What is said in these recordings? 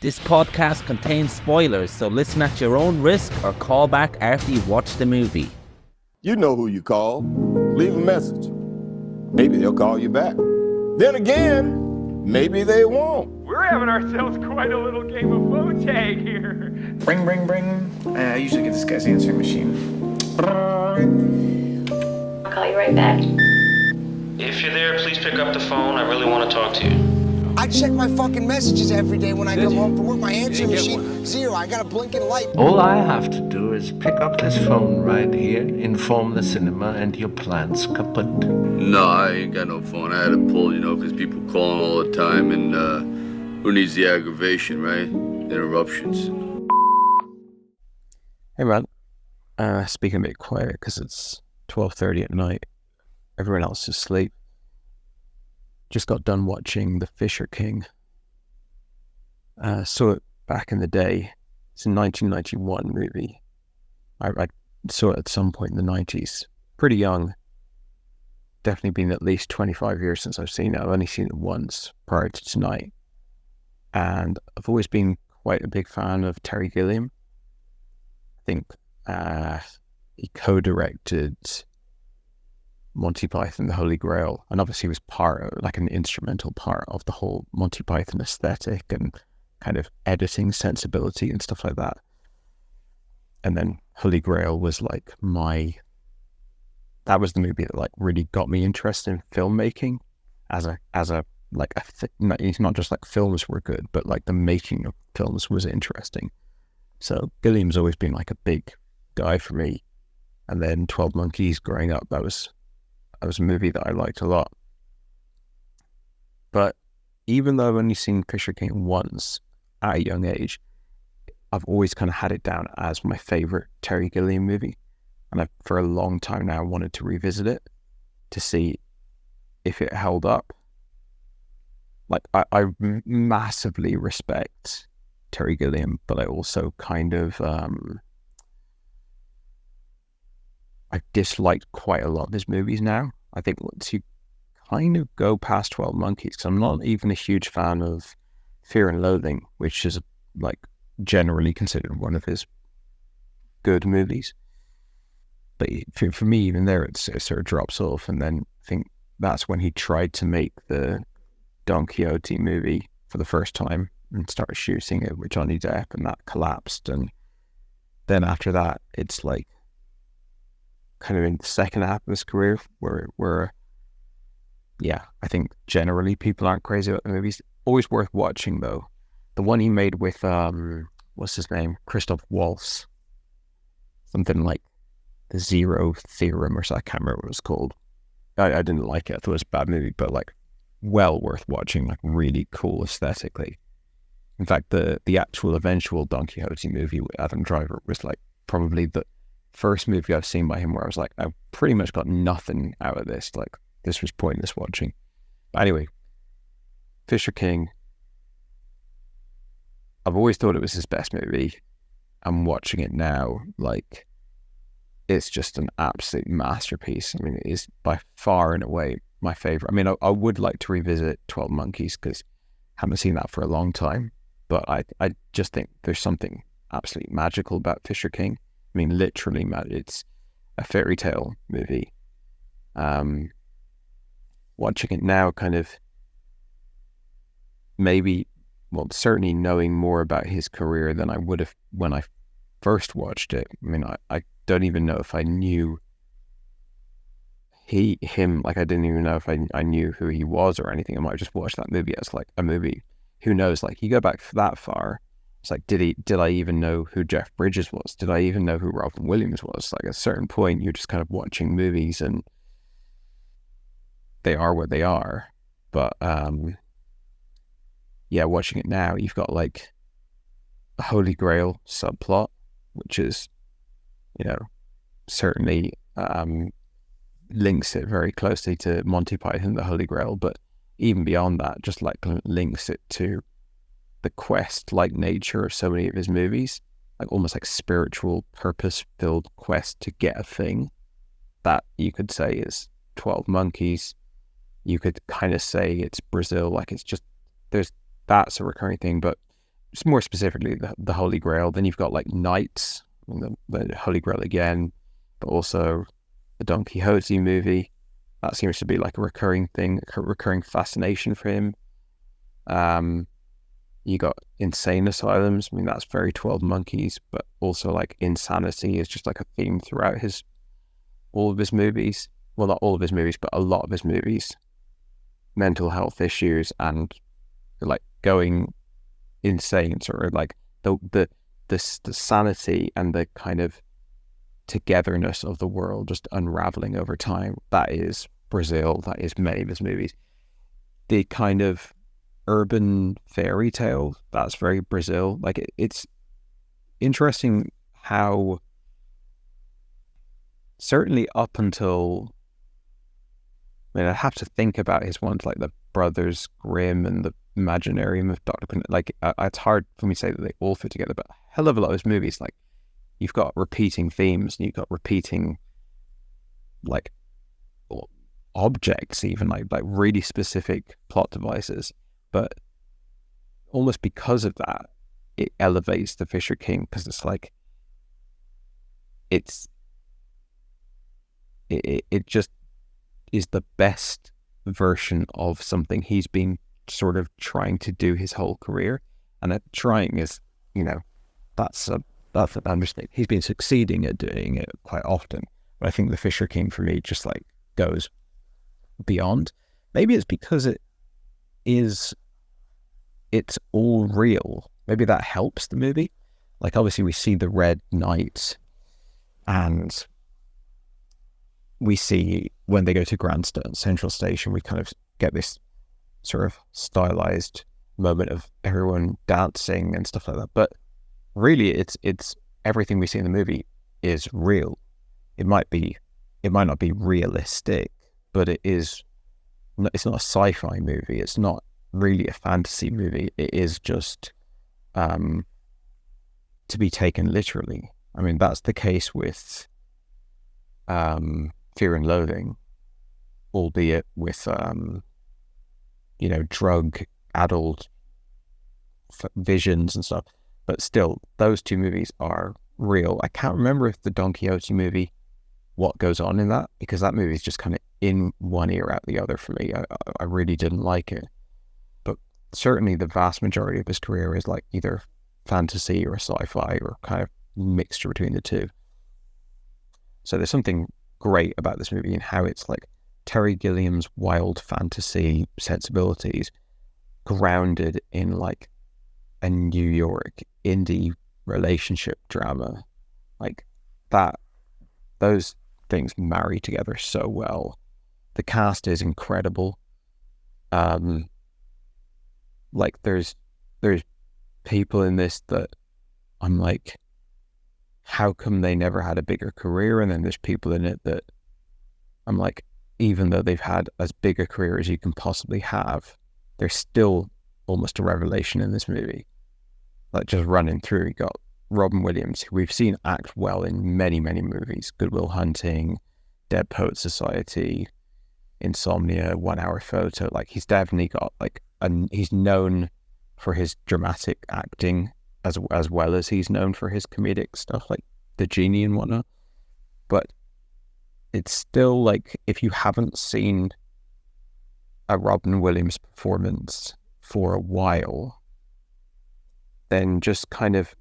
This podcast contains spoilers, so listen at your own risk or call back after you've watched the movie. You know who you call. Leave a message. Maybe they'll call you back. Then again, maybe they won't. We're having ourselves quite a little game of phone tag here. Ring, ring, ring. I usually get this guy's answering machine. I'll call you right back. If you're there, please pick up the phone. I really want to talk to you. I check my fucking messages every day when I come home from work. My answering machine, zero. I got a blinking light. All I have to do is pick up this phone right here, inform the cinema, and your plan's kaput. No, I ain't got no phone. I had to pull, because people calling all the time, and who needs the aggravation, right? Interruptions. Hey man, speaking a bit quiet because it's 12:30 at night. Everyone else is asleep. Just got done watching The Fisher King. Saw it back in the day. It's a 1991 movie. I saw it at some point in the 90s. Pretty young. Definitely been at least 25 years since I've seen it. I've only seen it once prior to tonight. And I've always been quite a big fan of Terry Gilliam. I think he co-directed Monty Python, The Holy Grail, and obviously was an instrumental part of the whole Monty Python aesthetic and kind of editing sensibility and stuff like that. And then Holy Grail was that was the movie that really got me interested in filmmaking it's not just films were good, but the making of films was interesting. So Gilliam's always been a big guy for me. And then 12 Monkeys growing up, that was a movie that I liked a lot. But even though I've only seen Fisher King once at a young age, I've always kind of had it down as my favorite Terry Gilliam movie. And I've, for a long time now, wanted to revisit it to see if it held up. I massively respect Terry Gilliam, but I also kind of I disliked quite a lot of his movies now. I think once you kind of go past 12 Monkeys, because I'm not even a huge fan of Fear and Loathing, which is generally considered one of his good movies. But for me, even there, it sort of drops off. And then I think that's when he tried to make the Don Quixote movie for the first time and started shooting it with Johnny Depp, and that collapsed. And then after that, it's kind of in the second half of his career where I think generally people aren't crazy about the movies. Always worth watching though. The one he made with what's his name? Christoph Waltz. Something like The Zero Theorem or something. I can't remember what it was called. I didn't like it. I thought it was a bad movie, but well worth watching, really cool aesthetically. In fact, the actual eventual Don Quixote movie with Adam Driver was probably the first movie I've seen by him where I was I pretty much got nothing out of this. This was pointless watching. But anyway, Fisher King, I've always thought it was his best movie. I'm watching it now, it's just an absolute masterpiece. I mean, it is by far and away my favorite. I mean, I would like to revisit 12 Monkeys because I haven't seen that for a long time. But I just think there's something absolutely magical about Fisher King. I mean, literally, it's a fairy tale movie. Watching it now, kind of certainly knowing more about his career than I would have when I first watched it. I mean, I don't even know if I knew him. I didn't even know if I knew who he was or anything. I might have just watched that movie as a movie. Who knows? You go back that far. It's did I even know who Jeff Bridges was? Did I even know who Robin Williams was? At a certain point, you're just kind of watching movies and they are what they are. But, watching it now, you've got a Holy Grail subplot, which is, certainly links it very closely to Monty Python, The Holy Grail. But even beyond that, just links it to the quest-like nature of so many of his movies, almost spiritual, purpose-filled quest to get a thing. That you could say is 12 Monkeys. You could kind of say it's Brazil. It's just, that's a recurring thing. But more specifically the Holy Grail. Then you've got like knights, the Holy Grail again, but also the Don Quixote movie. That seems to be like a recurring thing, a recurring fascination for him. You got insane asylums. I mean, that's very 12 Monkeys, but also like insanity is just like a theme throughout all of his movies. Well, not all of his movies, but a lot of his movies. Mental health issues and like going insane, sort of like the sanity and the kind of togetherness of the world just unraveling over time. That is Brazil. That is many of his movies. The kind of urban fairy tale, that's very Brazil. Like it's interesting how certainly up until, I mean, I have to think about his ones like the Brothers Grimm and the Imaginarium of Dr. Like it's hard for me to say that they all fit together, but a hell of a lot of his movies, like you've got repeating themes and you've got repeating like objects, even like really specific plot devices. But almost because of that, it elevates the Fisher King, because it's like it just is the best version of something he's been sort of trying to do his whole career. And trying is, that's an understatement. He's been succeeding at doing it quite often, but I think the Fisher King for me just like goes beyond. Maybe it's because it's all real. Maybe that helps the movie. Like obviously we see the Red Knight, and we see when they go to Grand Central Station, we kind of get this sort of stylized moment of everyone dancing and stuff like that. But really, it's everything we see in the movie is real. It might not be realistic, but it's not a sci-fi movie. It's not really a fantasy movie. It is just to be taken literally. I mean, that's the case with Fear and Loathing, albeit with drug addled visions and stuff, but still those two movies are real. I can't remember if the Don Quixote movie, what goes on in that, because that movie is just kind of in one ear out the other for me. I really didn't like it, but certainly the vast majority of his career is like either fantasy or sci-fi or kind of mixture between the two. So there's something great about this movie and how it's like Terry Gilliam's wild fantasy sensibilities grounded in like a New York indie relationship drama, like that. Those things marry together so well. The cast is incredible. Like there's people in this that I'm like, how come they never had a bigger career? And then there's people in it that I'm like, even though they've had as big a career as you can possibly have, they're still almost a revelation in this movie. Like just running through, you got Robin Williams, who we've seen act well in many, many movies. Good Will Hunting, Dead Poets Society, Insomnia, 1 Hour Photo. Like he's definitely got like, he's known for his dramatic acting as well as he's known for his comedic stuff like The Genie and whatnot. But it's still like, if you haven't seen a Robin Williams performance for a while, then just kind of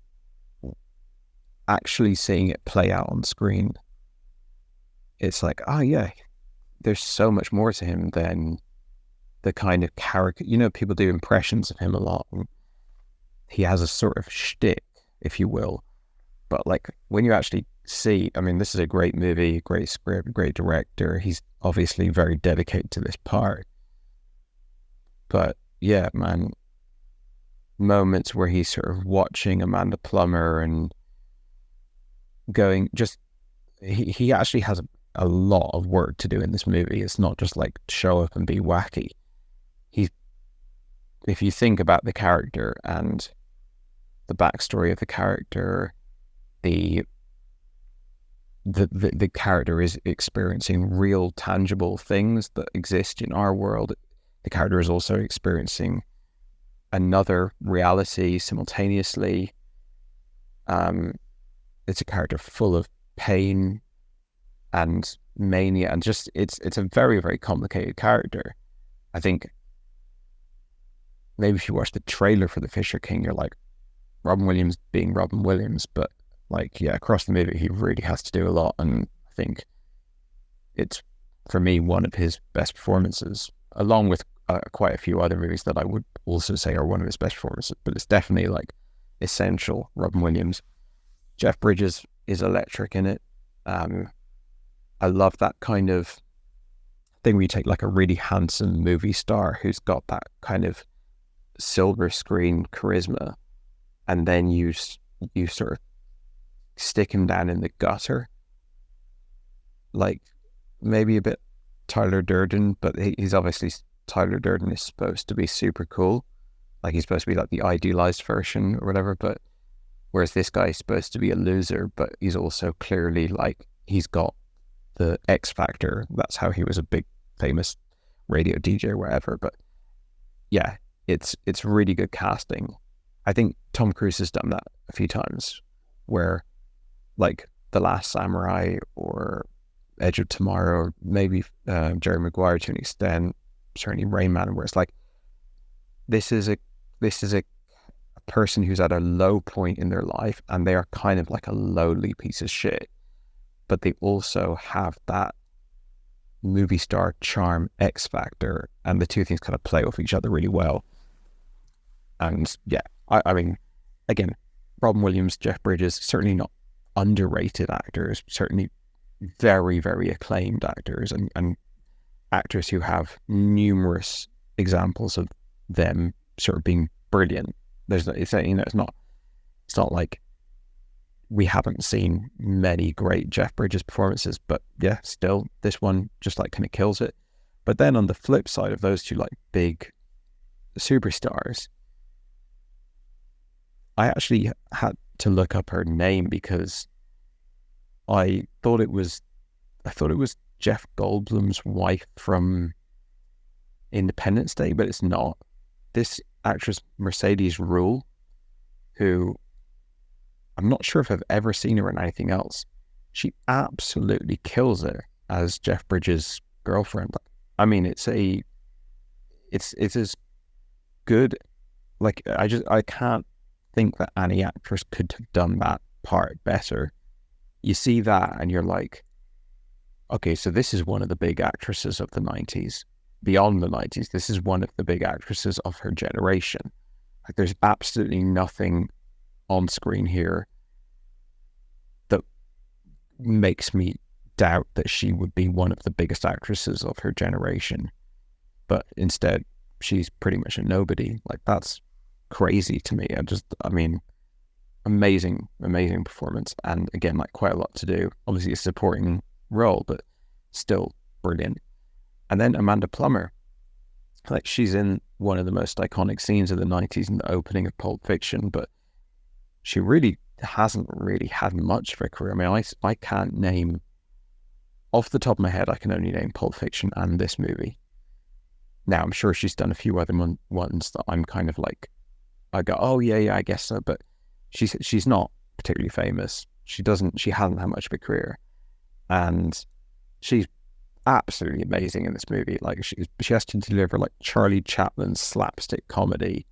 actually seeing it play out on screen, it's like, oh yeah, there's so much more to him than the kind of character. People do impressions of him a lot. He has a sort of shtick, if you will. But like when you actually see, I mean, this is a great movie, great script, great director. He's obviously very dedicated to this part. But yeah, man, moments where he's sort of watching Amanda Plummer and going, just, he actually has a lot of work to do in this movie. It's not just like show up and be wacky. If you think about the character and the backstory of the character, the character is experiencing real tangible things that exist in our world. The character is also experiencing another reality simultaneously. It's a character full of pain and mania, and just it's a very, very complicated character. I think maybe if you watch the trailer for The Fisher King, you're like, Robin Williams being Robin Williams, but like, yeah, across the movie he really has to do a lot, and I think it's, for me, one of his best performances, along with quite a few other movies that I would also say are one of his best performances, but it's definitely like essential Robin Williams. Jeff Bridges is electric in it. I love that kind of thing where you take like a really handsome movie star who's got that kind of silver screen charisma, and then you sort of stick him down in the gutter, like maybe a bit Tyler Durden, but he's obviously, Tyler Durden is supposed to be super cool, like he's supposed to be like the idealized version or whatever, but whereas this guy is supposed to be a loser, but he's also clearly like, he's got the X factor. That's how he was a big famous radio DJ or whatever. But yeah, it's really good casting. I think Tom Cruise has done that a few times, where like The Last Samurai or Edge of Tomorrow, or maybe Jerry Maguire to an extent, certainly Rain Man, where it's like, this is a person who's at a low point in their life and they are kind of like a lowly piece of shit, but they also have that movie star charm, X factor, and the two things kind of play off each other really well. And yeah, I mean, again, Robin Williams, Jeff Bridges, certainly not underrated actors, certainly very, very acclaimed actors, and actors who have numerous examples of them sort of being brilliant. It's not like we haven't seen many great Jeff Bridges performances, but yeah, still this one just like kind of kills it. But then on the flip side of those two like big superstars, I actually had to look up her name because I thought it was Jeff Goldblum's wife from Independence Day, but it's not. This actress, Mercedes Ruehl, who I'm not sure if I've ever seen her in anything else. She absolutely kills it as Jeff Bridges' girlfriend. I mean, it's as good. Like, I can't think that any actress could have done that part better. You see that and you're like, okay, so this is one of the big actresses of the 90s. Beyond the 90s, this is one of the big actresses of her generation. Like, there's absolutely nothing on screen here that makes me doubt that she would be one of the biggest actresses of her generation. But instead, she's pretty much a nobody. Like, that's crazy to me. I mean, amazing performance. And again, like, quite a lot to do. Obviously a supporting role, but still brilliant. And then Amanda Plummer, like, she's in one of the most iconic scenes of the 90s in the opening of Pulp Fiction, but she really hasn't really had much of a career. I mean, I can't name, off the top of my head, I can only name Pulp Fiction and this movie. Now, I'm sure she's done a few other ones that I'm kind of like, I go, oh yeah, I guess so, but she's not particularly famous. She hasn't had much of a career, and she's absolutely amazing in this movie. Like, she has to deliver like Charlie Chaplin's slapstick comedy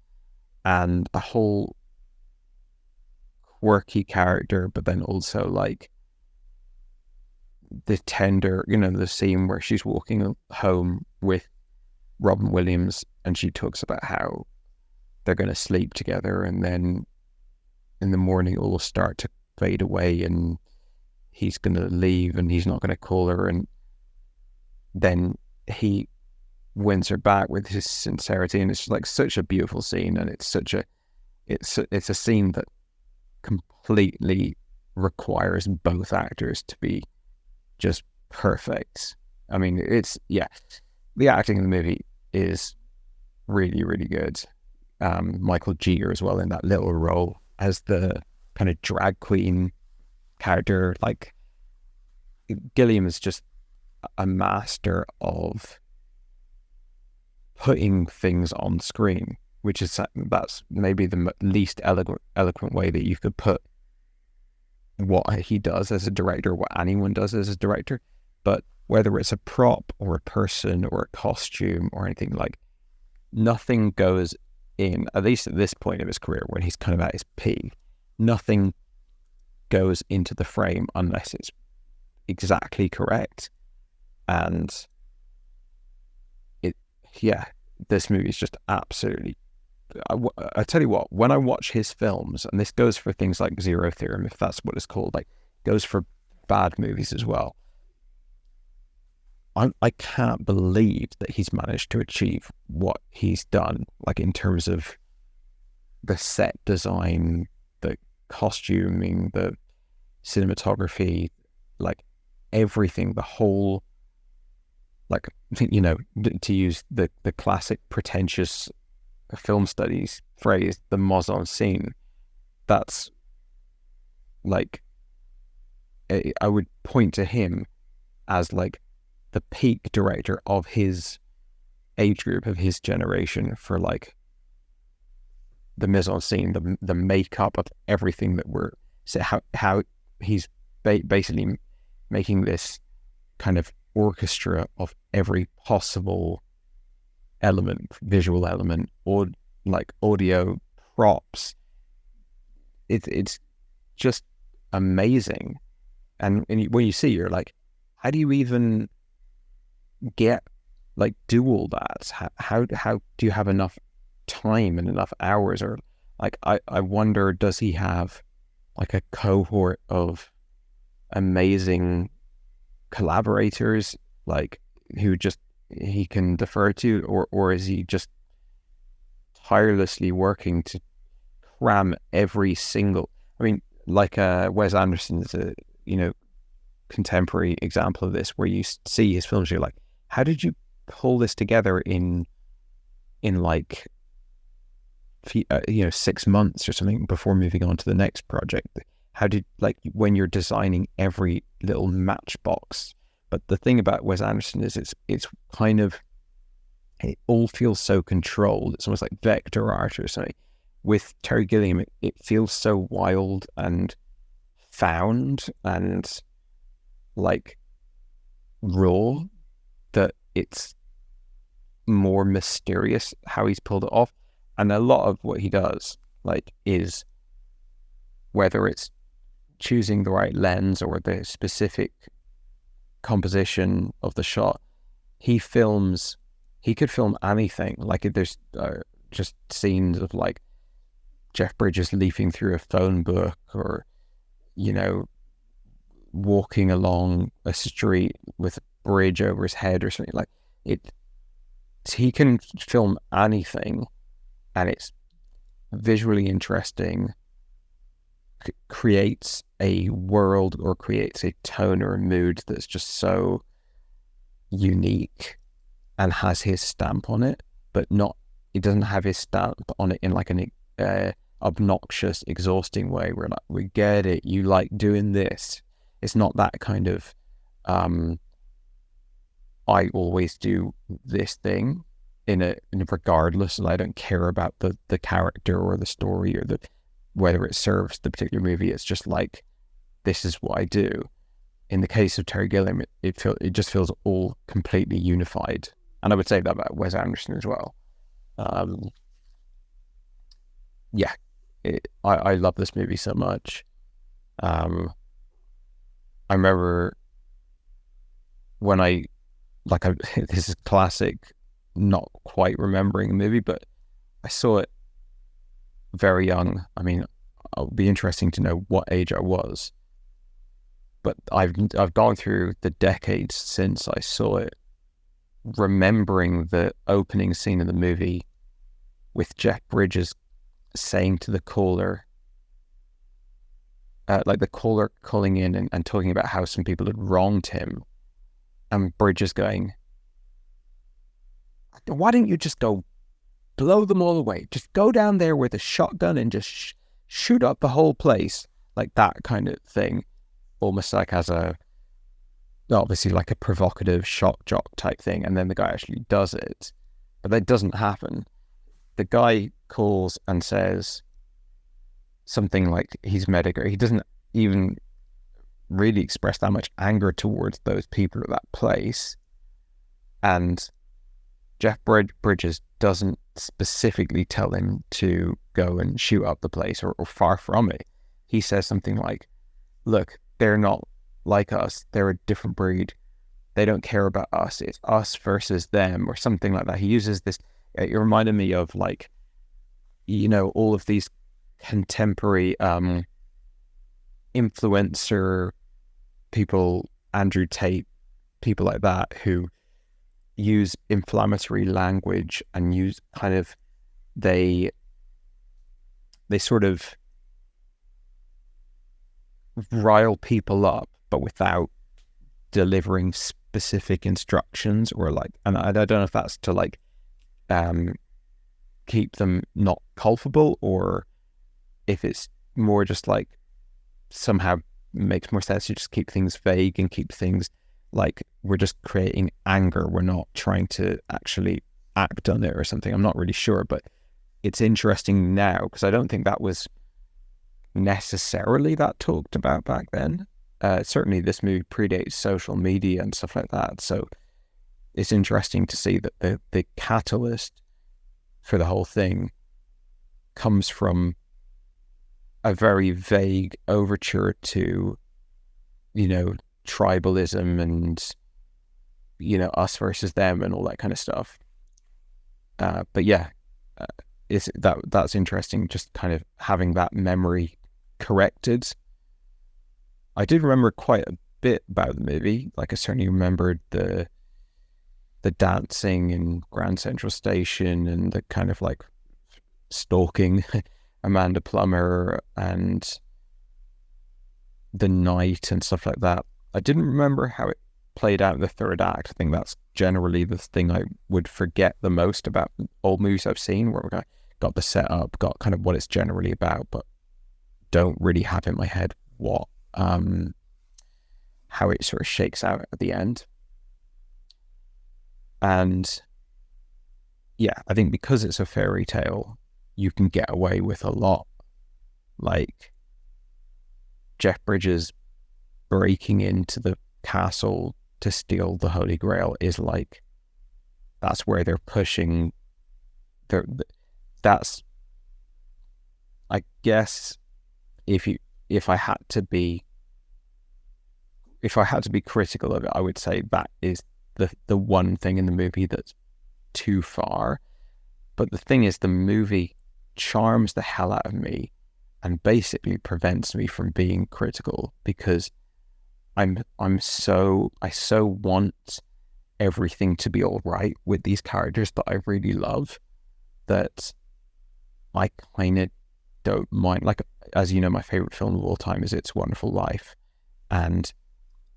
and a whole quirky character, but then also like the tender, the scene where she's walking home with Robin Williams and she talks about how they're going to sleep together, and then in the morning it will start to fade away and he's going to leave and he's not going to call her, and then he wins her back with his sincerity, and it's like such a beautiful scene, and it's a scene that completely requires both actors to be just perfect. I mean, the acting in the movie is really, really good. Michael Jeter as well in that little role as the kind of drag queen character. Like, Gilliam is just a master of putting things on screen which is that's maybe the least eloquent way that you could put what he does as a director, what anyone does as a director. But whether it's a prop or a person or a costume or anything, like, nothing goes in, at least at this point of his career when he's kind of at his peak, nothing goes into the frame unless it's exactly correct. And this movie is just absolutely, I tell you what, when I watch his films, and this goes for things like Zero Theorem, if that's what it's called, like, goes for bad movies as well, I can't believe that he's managed to achieve what he's done, like, in terms of the set design, the costuming, the cinematography, like, everything, the whole, like, you know, to use the classic pretentious film studies phrase, the mise en scene. That's, like, I would point to him as, like, the peak director of his age group, of his generation, for, like, the mise en scene, the makeup of everything that we're, so how he's basically making this kind of orchestra of every possible element, visual element, or like audio, props. It's just amazing. And when you see, you're like, how do you even do all that? How do you have enough time and enough hours? Or, like, I wonder, does he have, like, a cohort of amazing collaborators, like, who just he can defer to, or is he just tirelessly working to cram every single, I mean, like, Wes Anderson is a, you know, contemporary example of this, where you see his films, you're like, how did you pull this together in like, 6 months or something before moving on to the next project? How did, like, when you're designing every little matchbox? But the thing about Wes Anderson is it's kind of, it all feels so controlled. It's almost like vector art or something. With Terry Gilliam, it feels so wild and found and, like, raw, that it's more mysterious how he's pulled it off. And a lot of what he does, like, is, whether it's choosing the right lens or the specific composition of the shot, he could film anything. Like, there's just scenes of, like, Jeff Bridges leafing through a phone book, or, you know, walking along a street with a bridge over his head or something. Like, he can film anything, and it's visually interesting, creates a world or creates a tone or a mood that's just so unique and has his stamp on it, but it doesn't have his stamp on it in, like, an obnoxious, exhausting way where, like, we get it, you like doing this. It's not that kind of I always do this thing in a regardless, and I don't care about the character or the story or whether it serves the particular movie. It's just like, this is what I do. In the case of Terry Gilliam, it just feels all completely unified, and I would say that about Wes Anderson as well. I love this movie so much. I remember when this is classic, not quite remembering the movie, but I saw it very young. I mean, it'll be interesting to know what age I was, but I've gone through the decades since I saw it, remembering the opening scene of the movie with Jeff Bridges saying to the caller, like, the caller calling in and talking about how some people had wronged him, and Bridges going, why didn't you just go blow them all away? Just go down there with a shotgun and just shoot up the whole place. Like, that kind of thing. Almost like as obviously like a provocative shock jock type thing. And then the guy actually does it. But that doesn't happen. the guy calls and says something like he's Medicare. He doesn't even really express that much anger towards those people at that place. And Jeff Bridges doesn't specifically tell him to go and shoot up the place, or far from it. He says something like, look, they're not like us. They're a different breed. They don't care about us. It's us versus them, or something like that. He uses this. It reminded me of, like, you know, all of these contemporary influencer people, Andrew Tate, people like that, who use inflammatory language and use kind of, they sort of rile people up, but without delivering specific instructions, or like, and I don't know if that's to like keep them not culpable, or if it's more just like somehow makes more sense to just keep things vague and keep things like we're just creating anger, we're not trying to actually act on it or something. I'm not really sure, but it's interesting now because I don't think that was necessarily that talked about back then. Certainly this movie predates social media and stuff like that, so it's interesting to see that the catalyst for the whole thing comes from a very vague overture to, you know, tribalism and, you know, us versus them and all that kind of stuff. But yeah, that's interesting, just kind of having that memory corrected. I did remember quite a bit about the movie. Like, I certainly remembered the dancing in Grand Central Station and the kind of like stalking Amanda Plummer and the night and stuff like that. I didn't remember how it played out in the third act. I think that's generally the thing I would forget the most about old movies I've seen, where we got the setup, got kind of what it's generally about, but don't really have in my head what how it sort of shakes out at the end. And yeah, I think because it's a fairy tale, you can get away with a lot. Like Jeff Bridges breaking into the castle to steal the Holy Grail is like, that's where they're pushing. That's, I guess, if I had to be critical of it, I would say that is the one thing in the movie that's too far. But the thing is, the movie charms the hell out of me and basically prevents me from being critical, because I so want everything to be all right with these characters that I really love, that I kind of don't mind. Like, as you know, my favorite film of all time is It's a Wonderful Life, and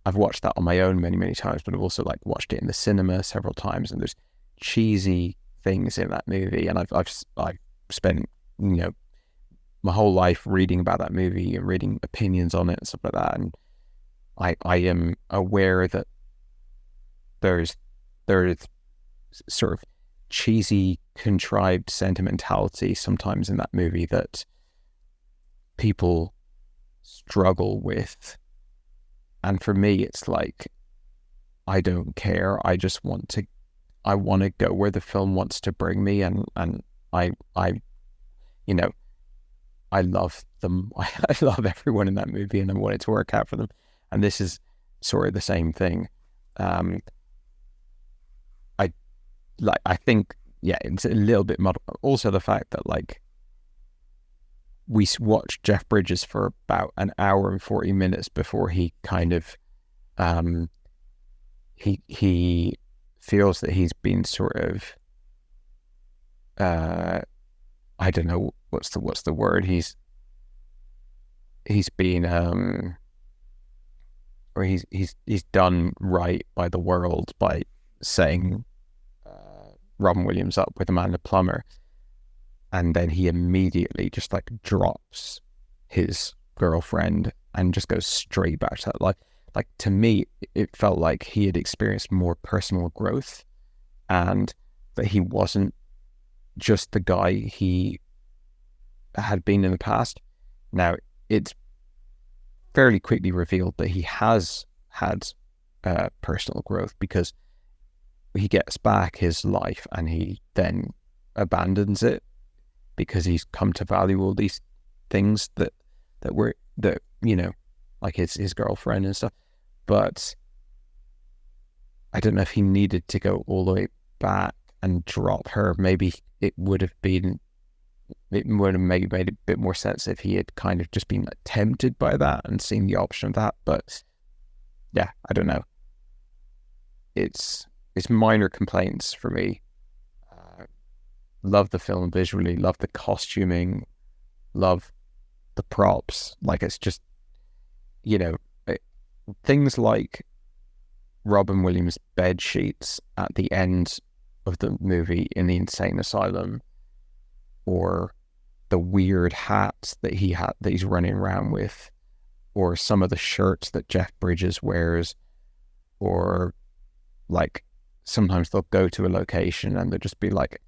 I've watched that on my own many, many times, but I've also like watched it in the cinema several times, and there's cheesy things in that movie, and I've spent, you know, my whole life reading about that movie and reading opinions on it and stuff like that, and I am aware that there's sort of cheesy, contrived sentimentality sometimes in that movie that people struggle with. And for me, it's like, I don't care. I just want to go where the film wants to bring me. And I you know, I love them. I love everyone in that movie, and I want it to work out for them. And this is sort of the same thing. I think, yeah, it's a little bit muddled. Also the fact that, like, we watched Jeff Bridges for about an hour and 40 minutes before he kind of, he feels that he's been sort of, I don't know, what's the word? He's been, or he's done right by the world by setting Robin Williams up with Amanda Plummer, and then he immediately just like drops his girlfriend and just goes straight back to that life. Like, to me, it felt like he had experienced more personal growth, and that he wasn't just the guy he had been in the past. Now, it's fairly quickly revealed that he has had personal growth, because he gets back his life and he then abandons it because he's come to value all these things that you know, like his girlfriend and stuff. But I don't know if he needed to go all the way back and drop her. Maybe it would have maybe made a bit more sense if he had kind of just been like, tempted by that and seen the option of that. But yeah, I don't know. It's minor complaints for me. Love the film visually, love the costuming, love the props. Like, it's just, you know, things like Robin Williams' bed sheets at the end of the movie in the insane asylum, or the weird hats that he's running around with, or some of the shirts that Jeff Bridges wears, or like sometimes they'll go to a location and there'll just be like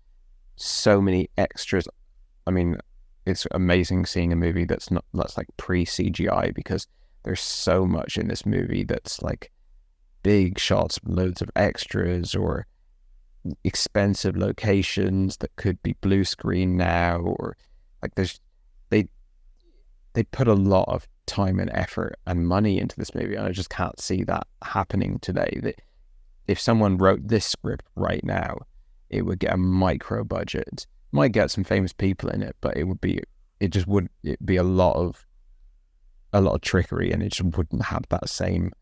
so many extras. I mean, it's amazing seeing a movie that's like pre-CGI, because there's so much in this movie that's like big shots, loads of extras, or expensive locations that could be blue screen now, or like they put a lot of time and effort and money into this movie, and I just can't see that happening today. That if someone wrote this script right now, it would get a micro budget, might get some famous people in it, but it'd be a lot of trickery, and it just wouldn't have that same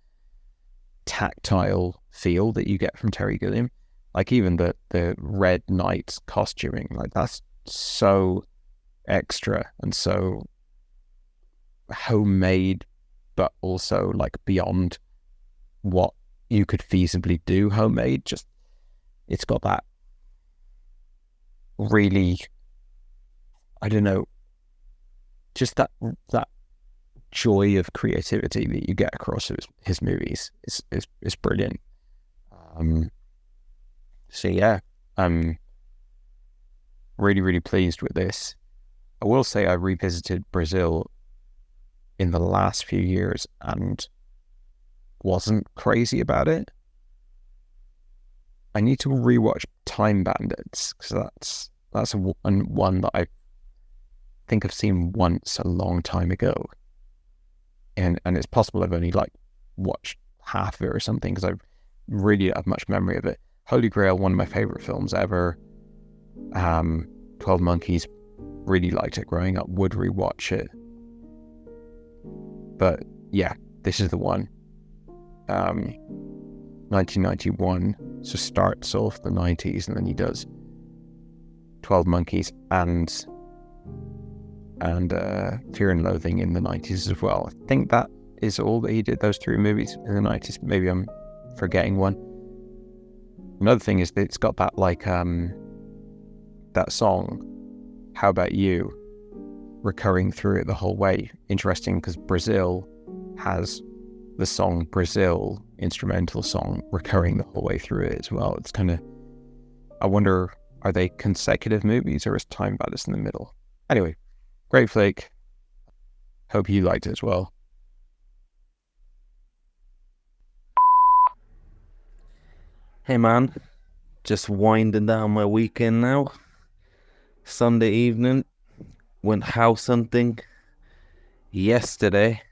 tactile feel that you get from Terry Gilliam. Like even the Red Knight costuming, like that's so extra and so homemade, but also like beyond what you could feasibly do homemade. Just, it's got that really, I don't know, just that joy of creativity that you get across his movies is brilliant. So yeah, I'm really, really pleased with this. I will say I revisited Brazil in the last few years and wasn't crazy about it. I need to rewatch Time Bandits, because that's one that I think I've seen once a long time ago, and it's possible I've only like watched half of it or something, because I really don't have much memory of it. Holy Grail, one of my favorite films ever. 12 Monkeys, really liked it growing up, would rewatch it. But yeah, this is the one. 1991, so starts off the 90s, and then he does 12 Monkeys and Fear and Loathing in the 90s as well. I think that is all that he did, those three movies in the 90s. Maybe I'm forgetting one. Another thing is that it's got that like that song, How About You, recurring through it the whole way. Interesting, because Brazil has the song Brazil, instrumental song, recurring the whole way through it as well. It's kind of, I wonder, are they consecutive movies, or is Time Bandits in the middle? Anyway, great flick. Hope you liked it as well. Hey man, just winding down my weekend now. Sunday evening, went house hunting yesterday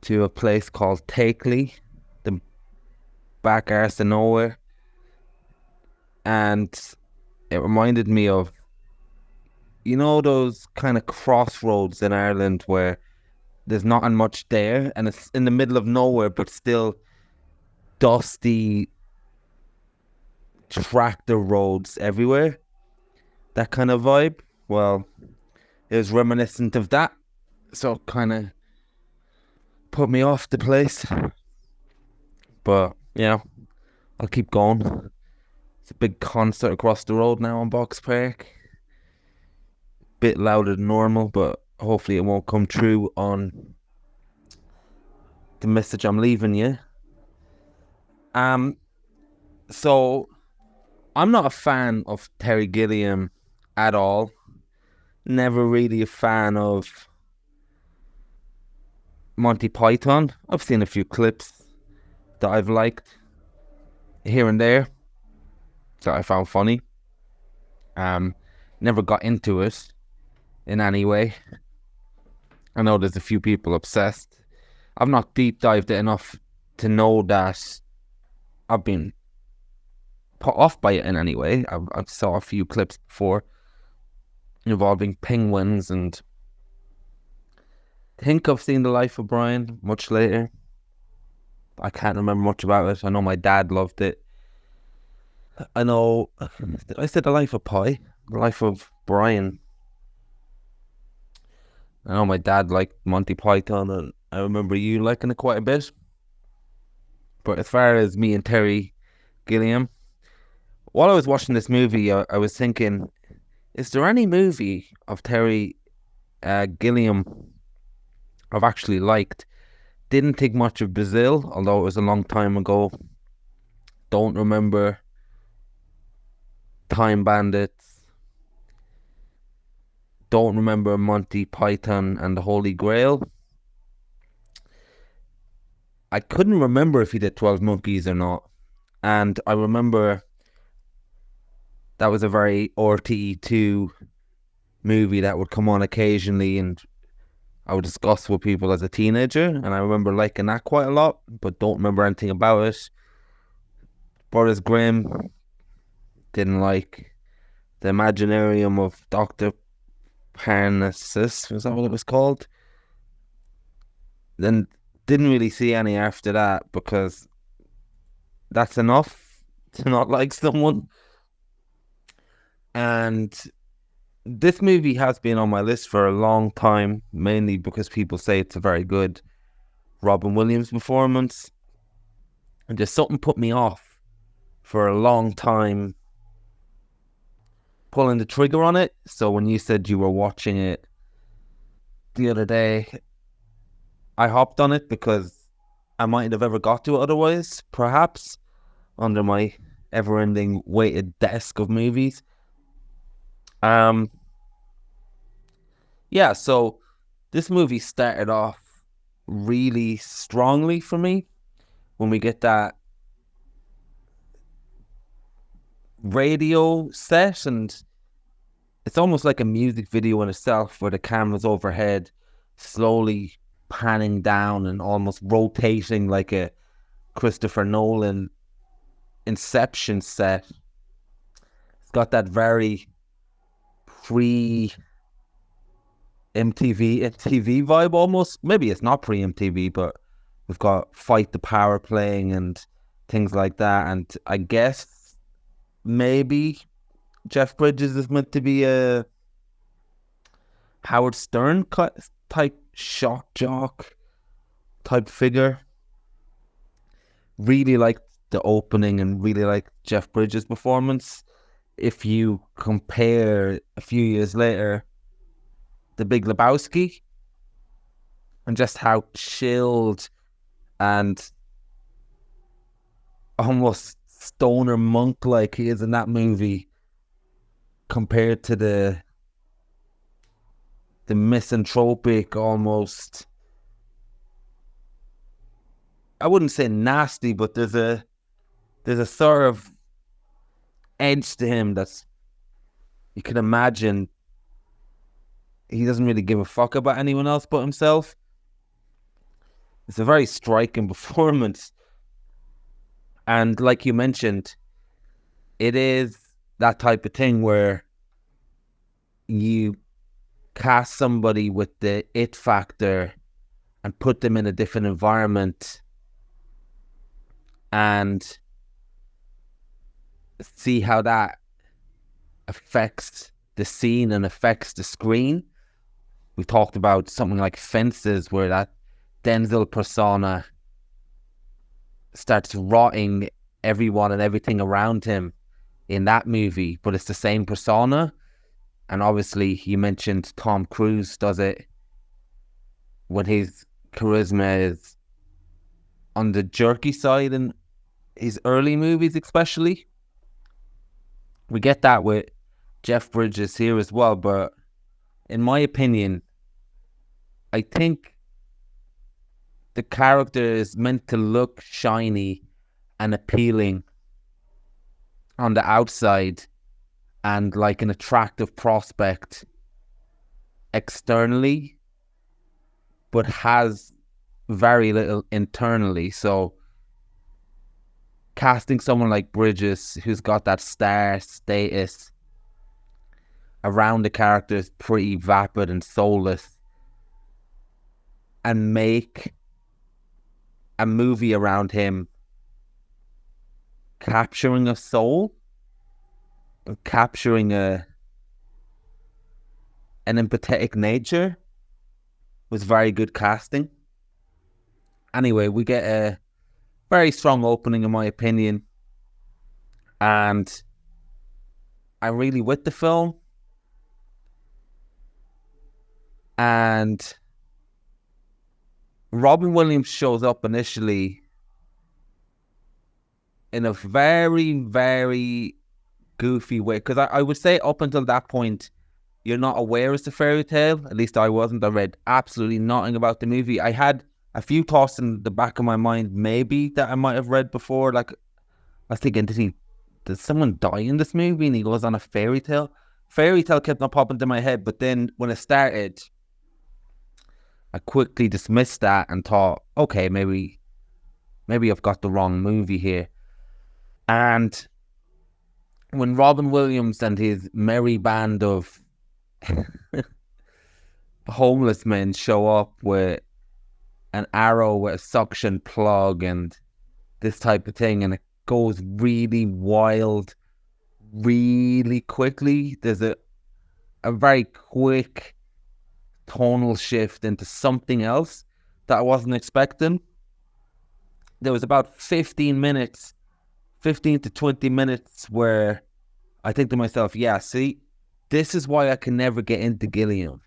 to a place called Takeley, the back arse of nowhere, and it reminded me of, you know, those kind of crossroads in Ireland where there's not much there and it's in the middle of nowhere, but still dusty tractor roads everywhere, that kind of vibe. Well, it was reminiscent of that, so kind of put me off the place, but yeah, I'll keep going. It's a big concert across the road now on Box Park, bit louder than normal, but hopefully it won't come true on the message I'm leaving you. So I'm not a fan of Terry Gilliam at all. Never really a fan of Monty Python. I've seen a few clips that I've liked here and there that I found funny. Never got into it in any way. I know there's a few people obsessed. I've not deep dived it enough to know that I've been put off by it in any way. I saw a few clips before involving penguins, and I think I've seen The Life of Brian much later. I can't remember much about it. I know my dad loved it. I know, did I say The Life of Pi? The Life of Brian. I know my dad liked Monty Python, and I remember you liking it quite a bit. But as far as me and Terry Gilliam, while I was watching this movie, I was thinking, is there any movie of Terry Gilliam I've actually liked? Didn't think much of Brazil, although it was a long time ago. Don't remember Time Bandits. Don't remember Monty Python and the Holy Grail. I couldn't remember if he did 12 Monkeys or not. And I remember that was a very RTE2 movie that would come on occasionally, and I would discuss with people as a teenager, and I remember liking that quite a lot, but don't remember anything about it. Brothers Grimm, didn't like. The Imaginarium of Dr. Parnassus, was that what it was called? Then didn't really see any after that, because that's enough to not like someone. And this movie has been on my list for a long time, mainly because people say it's a very good Robin Williams performance. And just something put me off for a long time pulling the trigger on it. So when you said you were watching it the other day, I hopped on it because I mightn't have ever got to it otherwise, perhaps, under my ever-ending weighted desk of movies. Yeah, so this movie started off really strongly for me when we get that radio set, and it's almost like a music video in itself, where the camera's overhead, slowly panning down and almost rotating like a Christopher Nolan Inception set. It's got that very pre-MTV vibe almost. Maybe it's not pre-MTV, but we've got Fight the Power playing and things like that. And I guess maybe Jeff Bridges is meant to be a Howard Stern type shock jock type figure. Really like the opening and really like Jeff Bridges' performance. If you compare a few years later, The Big Lebowski, and just how chilled and almost stoner monk-like he is in that movie, compared to the misanthropic, almost, I wouldn't say nasty, but there's a sort of edge to him that's, you can imagine, he doesn't really give a fuck about anyone else but himself. It's a very striking performance. And like you mentioned, it is that type of thing where you cast somebody with the it factor and put them in a different environment and see how that affects the scene and affects the screen. We've talked about something like Fences, where that Denzel persona starts rotting everyone and everything around him in that movie, but it's the same persona. And obviously you mentioned Tom Cruise does it when his charisma is on the jerky side in his early movies especially. We get that with Jeff Bridges here as well, but in my opinion, I think the character is meant to look shiny and appealing on the outside and like an attractive prospect externally, but has very little internally. So casting someone like Bridges, who's got that star status around the character, is pretty vapid and soulless, and make a movie around him capturing a soul, capturing an empathetic nature, was very good casting. Anyway, we get a very strong opening in my opinion, and I'm really with the film. And Robin Williams shows up initially in a very, very goofy way. Because I would say up until that point, you're not aware it's a fairy tale. At least I wasn't. I read absolutely nothing about the movie. I had a few thoughts in the back of my mind, maybe, that I might have read before. Like, I was thinking, did someone die in this movie? And he goes on a fairy tale. Fairy tale kept on popping into my head. But then when it started, I quickly dismissed that and thought, okay, maybe I've got the wrong movie here. And when Robin Williams and his merry band of homeless men show up with an arrow with a suction plug and this type of thing, and it goes really wild really quickly, there's a very quick tonal shift into something else that I wasn't expecting. There was about 15 to 20 minutes where I think to myself, yeah, see, this is why I can never get into Gilliam.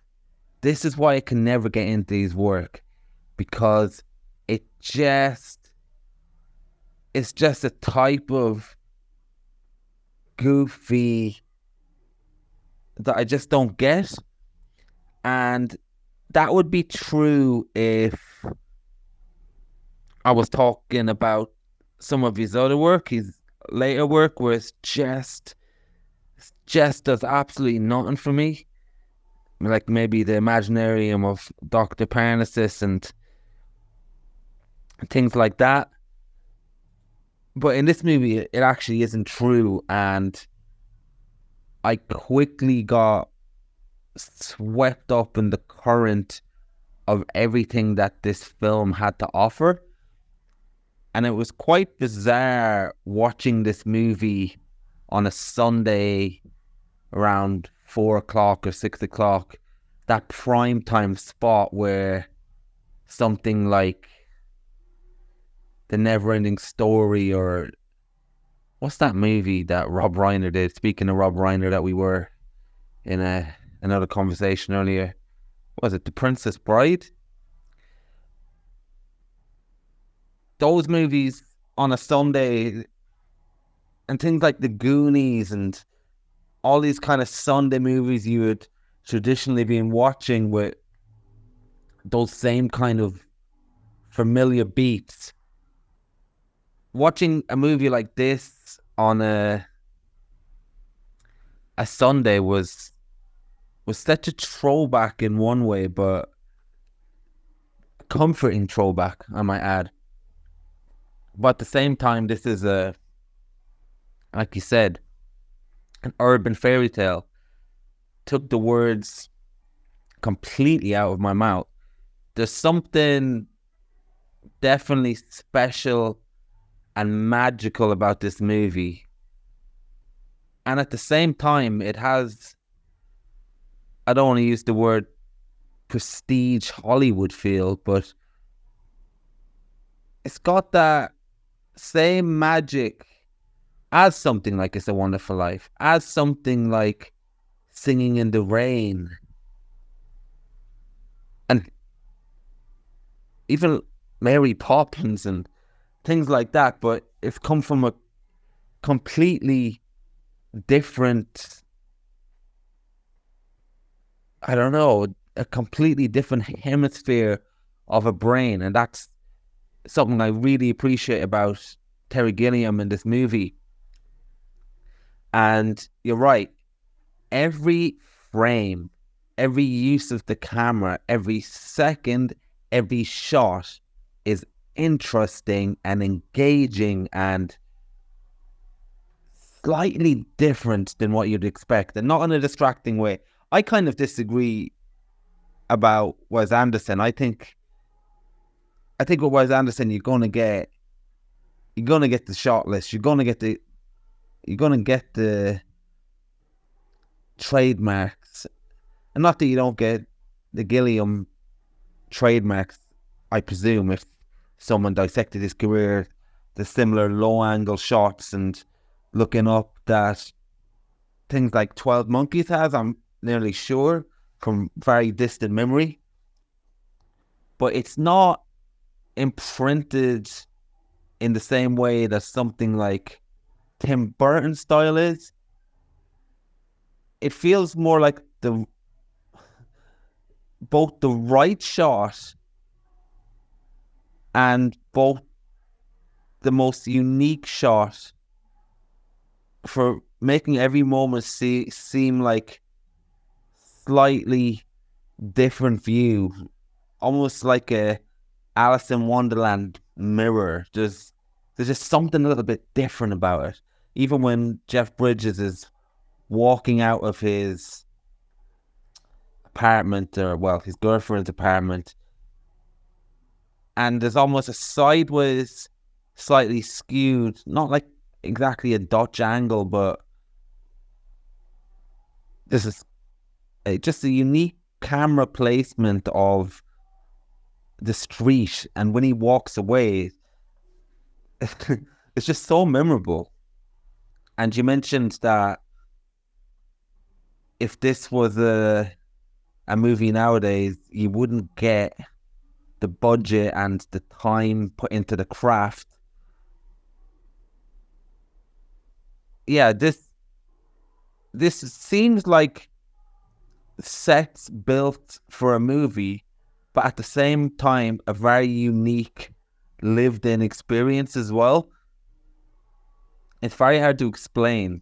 This is why I can never get into his work, because it's just a type of goofy that I just don't get. And that would be true if I was talking about some of his other work, his later work, where it's just does absolutely nothing for me. Like maybe the Imaginarium of Dr. Parnassus and things like that. But in this movie, it actually isn't true. And I quickly got swept up in the current of everything that this film had to offer. And it was quite bizarre watching this movie on a Sunday around 4 o'clock or 6 o'clock, that prime time spot where something like The Neverending Story, or what's that movie that Rob Reiner did? Speaking of Rob Reiner, that we were in another conversation earlier, was it The Princess Bride? Those movies on a Sunday, and things like The Goonies and all these kind of Sunday movies you would traditionally been watching with those same kind of familiar beats. Watching a movie like this on a Sunday was such a throwback in one way, but comforting throwback, I might add. But at the same time, this is like you said, an urban fairy tale. Took the words completely out of my mouth. There's something definitely special and magical about this movie. And at the same time, it has, I don't want to use the word prestige Hollywood feel, but it's got that same magic as something like It's a Wonderful Life, as something like Singing in the Rain, and even Mary Poppins and things like that. But it's come from a completely different, I don't know, a completely different hemisphere of a brain. And that's something I really appreciate about Terry Gilliam in this movie. And you're right, every frame, every use of the camera, every second, every shot is interesting and engaging and slightly different than what you'd expect, and not in a distracting way. I kind of disagree about Wes Anderson. I think with Wes Anderson, you're gonna get the shot list. You're gonna get the trademarks, and not that you don't get the Gilliam trademarks. I presume if someone dissected his career, the similar low-angle shots and looking up that things like 12 Monkeys has, I'm nearly sure, from very distant memory. But it's not imprinted in the same way that something like Tim Burton style is. It feels more like both the right shot and both the most unique shot for making every moment seem like slightly different view, almost like a Alice in Wonderland mirror. There's just something a little bit different about it. Even when Jeff Bridges is walking out of his apartment, or well, his girlfriend's apartment, and there's almost a sideways, slightly skewed, not like exactly a Dutch angle, but this is just a unique camera placement of the street, and when he walks away, it's just so memorable. And you mentioned that if this was a movie nowadays, you wouldn't get the budget and the time put into the craft. Yeah, this seems like sets built for a movie, but at the same time, a very unique lived-in experience as well. It's very hard to explain.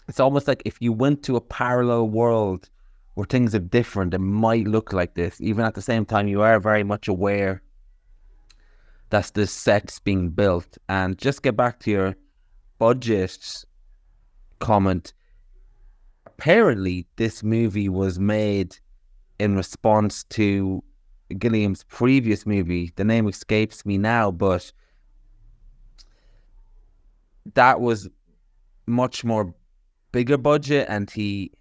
It's almost like if you went to a parallel world where things are different, it might look like this. Even at the same time, you are very much aware that the set's being built. And just get back to your budget comment. Apparently, this movie was made in response to Gilliam's previous movie. The name escapes me now, but that was much more bigger budget, and he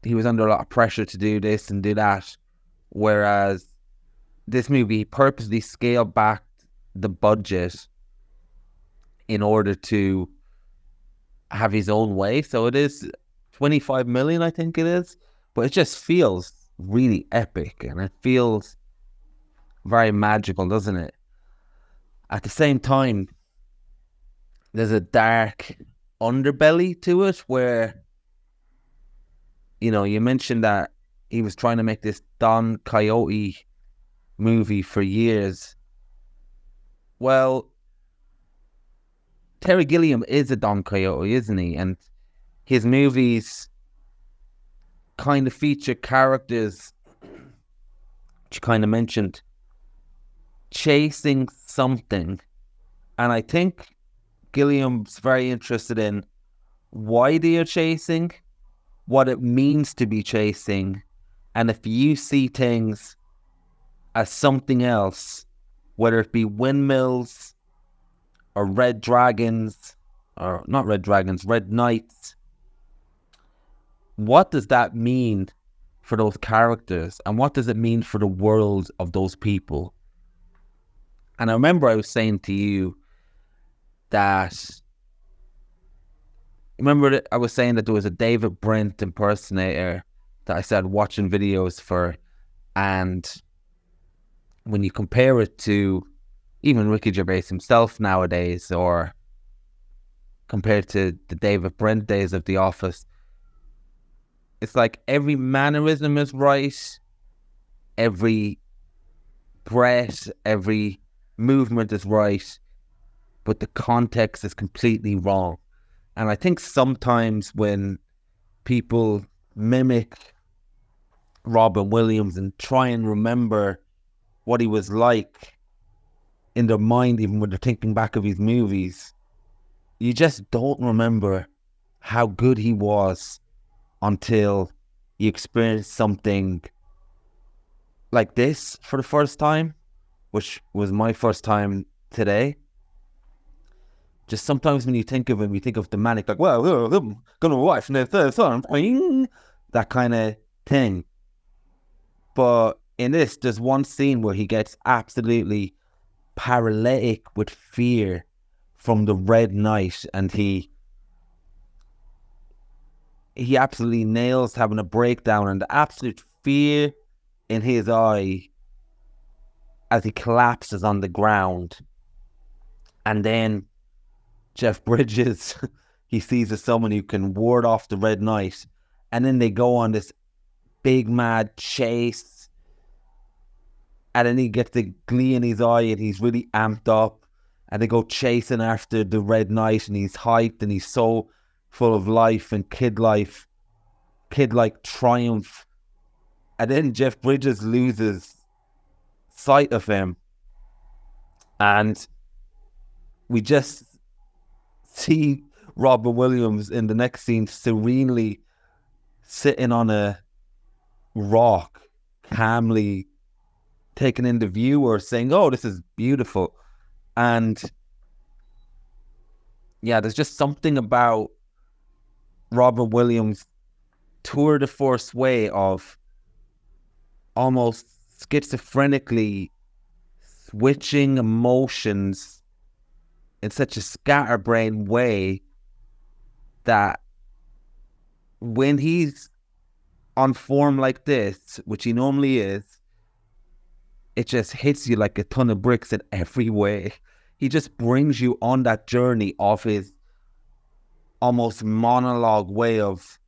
was under a lot of pressure to do this and do that. Whereas this movie purposely scaled back the budget in order to have his own way. So it is 25 million, I think it is, but it just feels really epic, and it feels very magical, doesn't it? At the same time, there's a dark underbelly to it where, you know, you mentioned that he was trying to make this Don Quixote movie for years. Well, Terry Gilliam is a Don Quixote, isn't he? And his movies kind of feature characters, which you kind of mentioned, chasing something. And I think Gilliam's very interested in why they are chasing, what it means to be chasing, and if you see things as something else, whether it be windmills or red dragons, or not red dragons, red knights, what does that mean for those characters, and what does it mean for the world of those people? And I remember I was saying to you that, I was saying that there was a David Brent impersonator that I started watching videos for, and when you compare it to even Ricky Gervais himself nowadays, or compared to the David Brent days of The Office. It's like every mannerism is right, every breath, every movement is right, but the context is completely wrong. And I think sometimes when people mimic Robin Williams and try and remember what he was like in their mind, even when they're thinking back of his movies, you just don't remember how good he was until you experience something like this for the first time, which was my first time today. Just sometimes when you think of him, you think of the manic, like, well, I'm gonna watch the third son, that kind of thing. But in this, there's one scene where he gets absolutely paralytic with fear from the Red Knight, and he absolutely nails having a breakdown, and the absolute fear in his eye as he collapses on the ground. And then Jeff Bridges, he sees as someone who can ward off the Red Knight, and then they go on this big mad chase. And then he gets the glee in his eye and he's really amped up. And they go chasing after the Red Knight and he's hyped and he's so full of life and kid-like triumph. And then Jeff Bridges loses sight of him. And we just see Robin Williams in the next scene serenely sitting on a rock, calmly taking in the view or saying, oh, this is beautiful. And yeah, there's just something about Robin Williams' tour de force way of almost schizophrenically switching emotions in such a scatterbrained way that when he's on form like this, which he normally is, it just hits you like a ton of bricks in every way. He just brings you on that journey of his almost monologue way of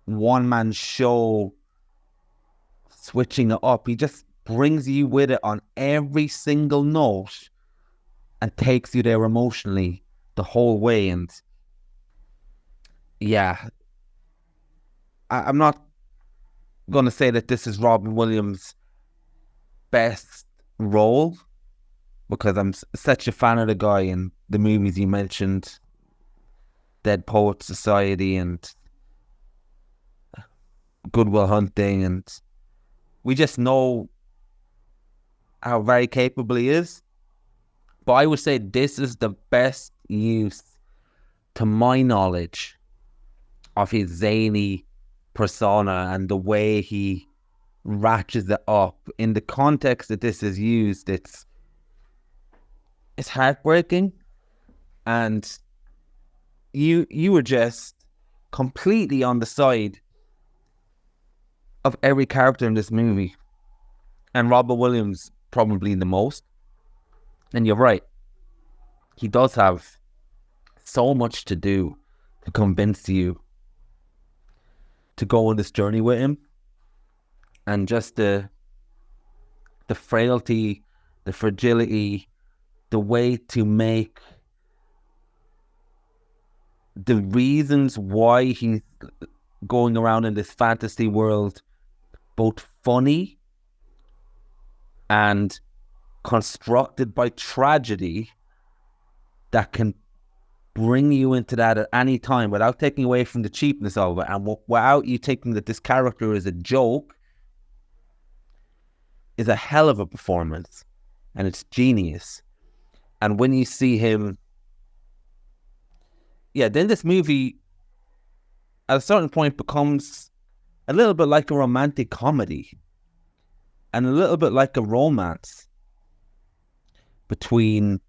one-man show, switching it up. He just brings you with it on every single note and takes you there emotionally the whole way. And yeah, I'm not going to say that this is Robin Williams' best role, because I'm such a fan of the guy and the movies you mentioned, Dead Poets Society and Good Will Hunting, and we just know how very capable he is. But I would say this is the best use, to my knowledge, of his zany persona and the way he ratchets it up. In the context that this is used, it's heartbreaking, and you were just completely on the side of every character in this movie, and Robin Williams probably the most. And you're right, he does have so much to do to convince you to go on this journey with him. And just the frailty, the fragility, the way to make the reasons why he's going around in this fantasy world both funny and constructed by tragedy, that can bring you into that at any time without taking away from the cheapness of it, and without you taking that this character is a joke, is a hell of a performance, and it's genius. And when you see him, then this movie at a certain point becomes a little bit like a romantic comedy and a little bit like a romance between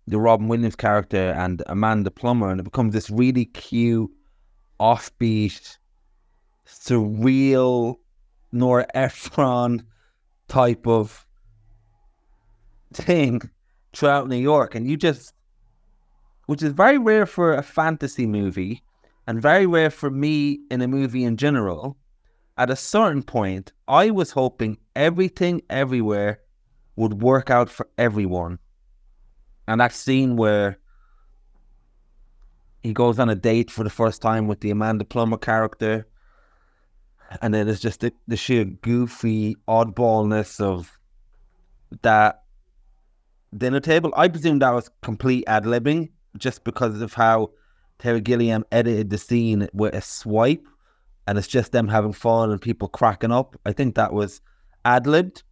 the Robin Williams character and Amanda Plummer, and it becomes this really cute, offbeat, surreal Nora Ephron type of thing throughout New York. And you just which is very rare for a fantasy movie and very rare for me in a movie in general. At a certain point, I was hoping everything everywhere would work out for everyone. And that scene where he goes on a date for the first time with the Amanda Plummer character, and then it's just the sheer goofy oddballness of that dinner table. I presume that was complete ad-libbing just because of how Terry Gilliam edited the scene with a swipe, and it's just them having fun and people cracking up. I think that was ad-libbed.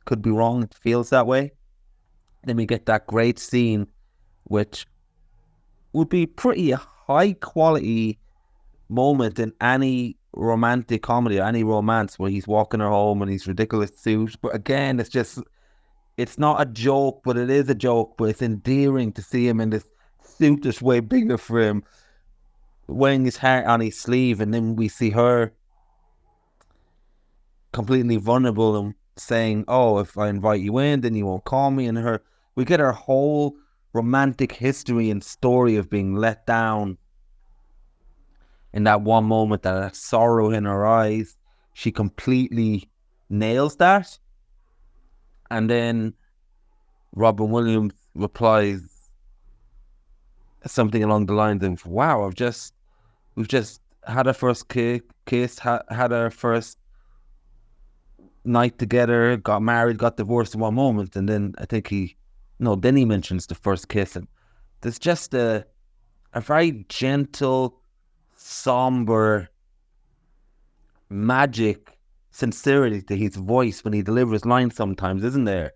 Could be wrong. It feels that way. Then we get that great scene, which would be pretty high quality moment in any romantic comedy or any romance, where he's walking her home in his ridiculous suit. But again, it's not a joke, but it is a joke. But it's endearing to see him in this suit that's way bigger for him, wearing his heart on his sleeve, and then we see her completely vulnerable and saying, "Oh, if I invite you in, then you won't call me." And we get her whole romantic history and story of being let down in that one moment, that sorrow in her eyes. She completely nails that. And then Robin Williams replies something along the lines of, "Wow, we've just had our first kiss, had our first night together, got married, got divorced in one moment." And then I think then he mentions the first kiss, and there's just a very gentle, somber, magic sincerity to his voice when he delivers lines sometimes, isn't there?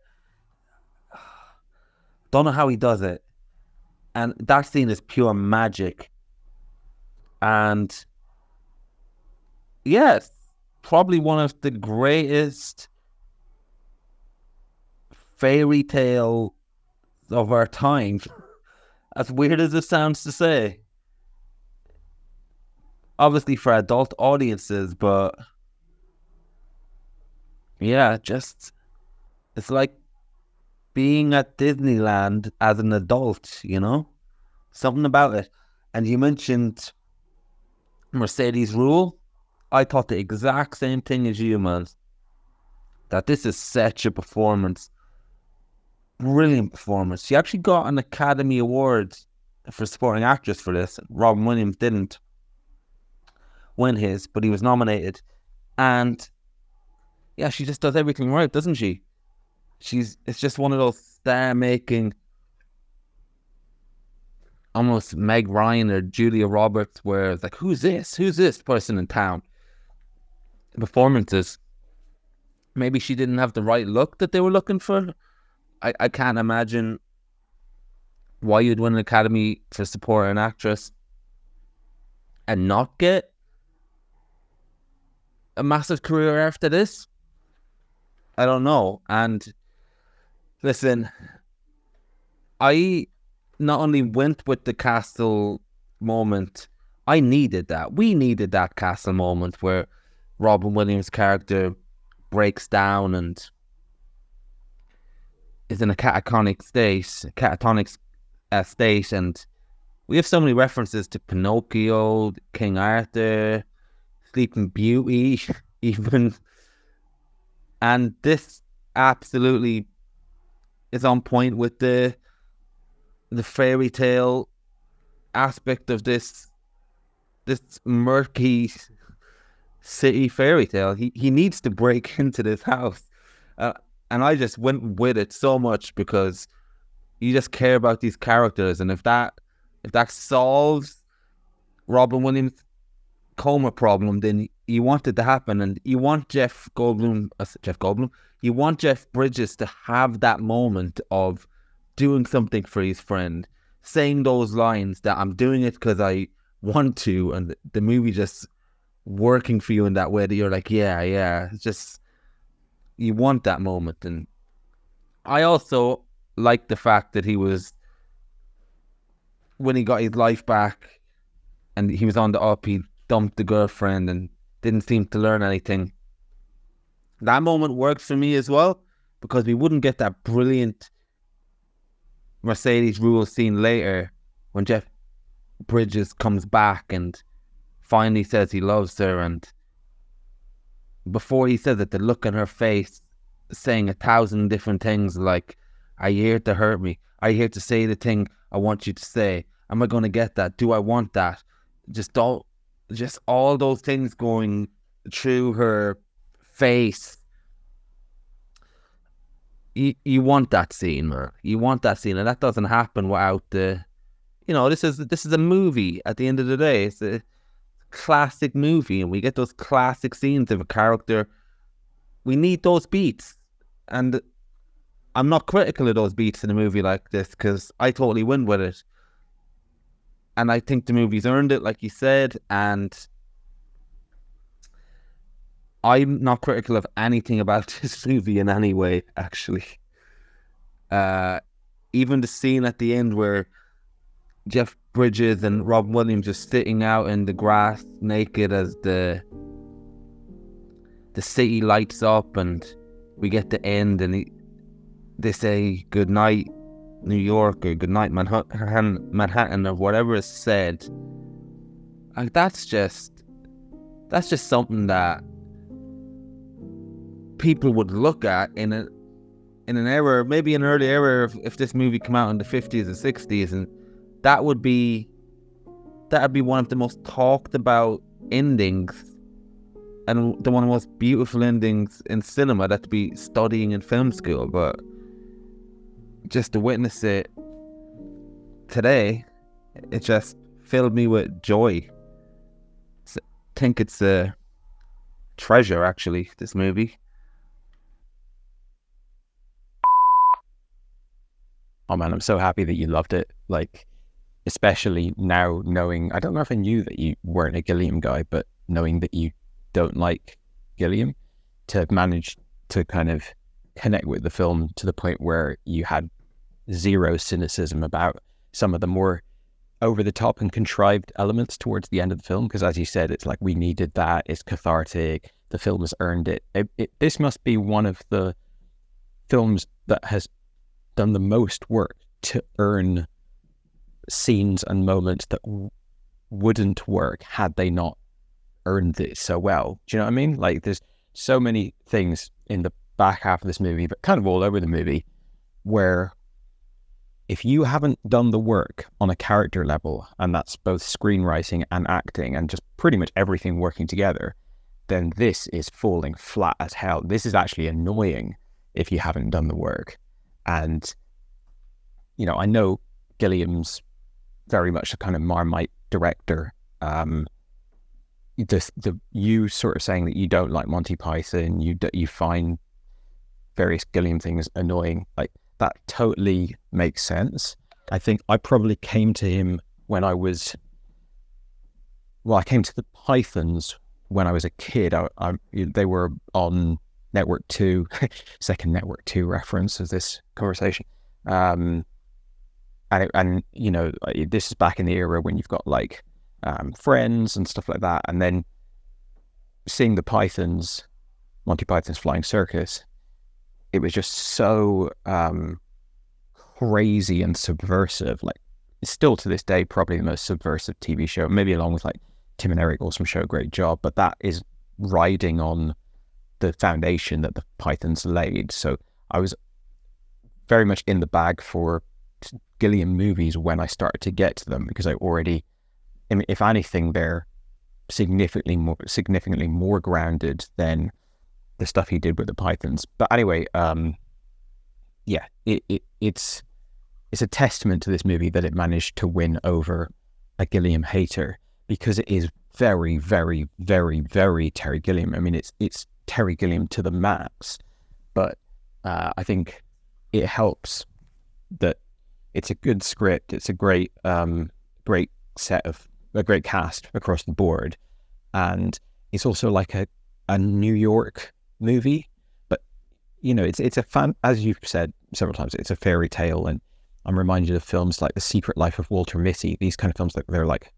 Don't know how he does it. And that scene is pure magic. And yes, probably one of the greatest fairy tale of our time. As weird as it sounds to say. Obviously for adult audiences, but yeah, it's like being at Disneyland as an adult, something about it. And you mentioned Mercedes Ruehl. I thought the exact same thing as you, man. That this is such a performance. Brilliant performance. She actually got an Academy Award for supporting actress for this. Robin Williams didn't win his, but he was nominated. And yeah, she just does everything right, doesn't she? It's just one of those star-making, almost Meg Ryan or Julia Roberts, where it's like, who's this person in town? Performances. Maybe she didn't have the right look that they were looking for. I can't imagine why you'd win an Academy for supporting an actress and not get a massive career after this. I don't know. And listen, I not only went with the castle moment, I needed that. We needed that castle moment where Robin Williams' character breaks down and is in a catatonic state, and we have so many references to Pinocchio, King Arthur, Sleeping Beauty, even, and this absolutely is on point with the fairy tale aspect of this murky city fairy tale. He needs to break into this house. And I just went with it so much because you just care about these characters. And if that solves Robin Williams' coma problem, then you want it to happen. And you want Jeff Bridges to have that moment of doing something for his friend, saying those lines that I'm doing it because I want to, and the movie just working for you in that way that you're like, yeah, it's just, you want that moment. And I also like the fact that he was, when he got his life back and he was on the up, he dumped the girlfriend and didn't seem to learn anything. That moment worked for me as well, because we wouldn't get that brilliant Mercedes Ruehl scene later when Jeff Bridges comes back and finally says he loves her, and before he says it, the look on her face saying 1,000 different things like, are you here to hurt me? Are you here to say the thing I want you to say? Am I going to get that? Do I want that? Just all those things going through her face. You want that scene, man. You want that scene, and that doesn't happen without the, this is a movie. At the end of the day, it's a classic movie, and we get those classic scenes of a character. We need those beats, and I'm not critical of those beats in a movie like this because I totally win with it, and I think the movie's earned it, like you said, and I'm not critical of anything about this movie in any way, actually. Even the scene at the end where Jeff Bridges and Rob Williams just sitting out in the grass naked as the city lights up and we get the end and they say good night New York or good night Manhattan or whatever is said. Like that's just something that people would look at in an era, maybe an early era, if this movie came out in the 50s or 60s, and that would be one of the most talked about endings and one of the most beautiful endings in cinema that to be studying in film school. But just to witness it today, it just filled me with joy. I think it's a treasure, actually, this movie. Oh man, I'm so happy that you loved it. Like, especially now knowing, I don't know if I knew that you weren't a Gilliam guy, but knowing that you don't like Gilliam, to manage to kind of connect with the film to the point where you had zero cynicism about some of the more over the top and contrived elements towards the end of the film. Because as you said, it's like, we needed that. It's cathartic. The film has earned it. This must be one of the films that has done the most work to earn scenes and moments that wouldn't work had they not earned it so well. Do you know what I mean? Like, there's so many things in the back half of this movie, but kind of all over the movie, where if you haven't done the work on a character level, and that's both screenwriting and acting and just pretty much everything working together, then this is falling flat as hell. This is actually annoying if you haven't done the work. And, I know Gilliam's very much a kind of Marmite director. You sort of saying that you don't like Monty Python, you find various Gilliam things annoying, like that totally makes sense. I think I probably came to him when I came to the Pythons when I was a kid. They were on Network 2, second Network 2 reference of this conversation. This is back in the era when you've got like Friends and stuff like that, and then seeing the Pythons, Monty Python's Flying Circus, it was just so crazy and subversive. Like, it's still to this day probably the most subversive TV show, maybe along with like Tim and Eric, awesome show, great job, but that is riding on the foundation that the Pythons laid. So I was very much in the bag for Gilliam movies when I started to get to them, because I already, if anything, they're significantly more grounded than the stuff he did with the Pythons. But anyway, it's a testament to this movie that it managed to win over a Gilliam hater, because it is very, very, very, very Terry Gilliam. I mean, it's Terry Gilliam to the max. But I think it helps that it's a good script. It's a great great cast across the board, and it's also like a New York movie. But it's a fan, as you've said several times, it's a fairy tale, and I'm reminded of films like The Secret Life of Walter Mitty. These kind of films,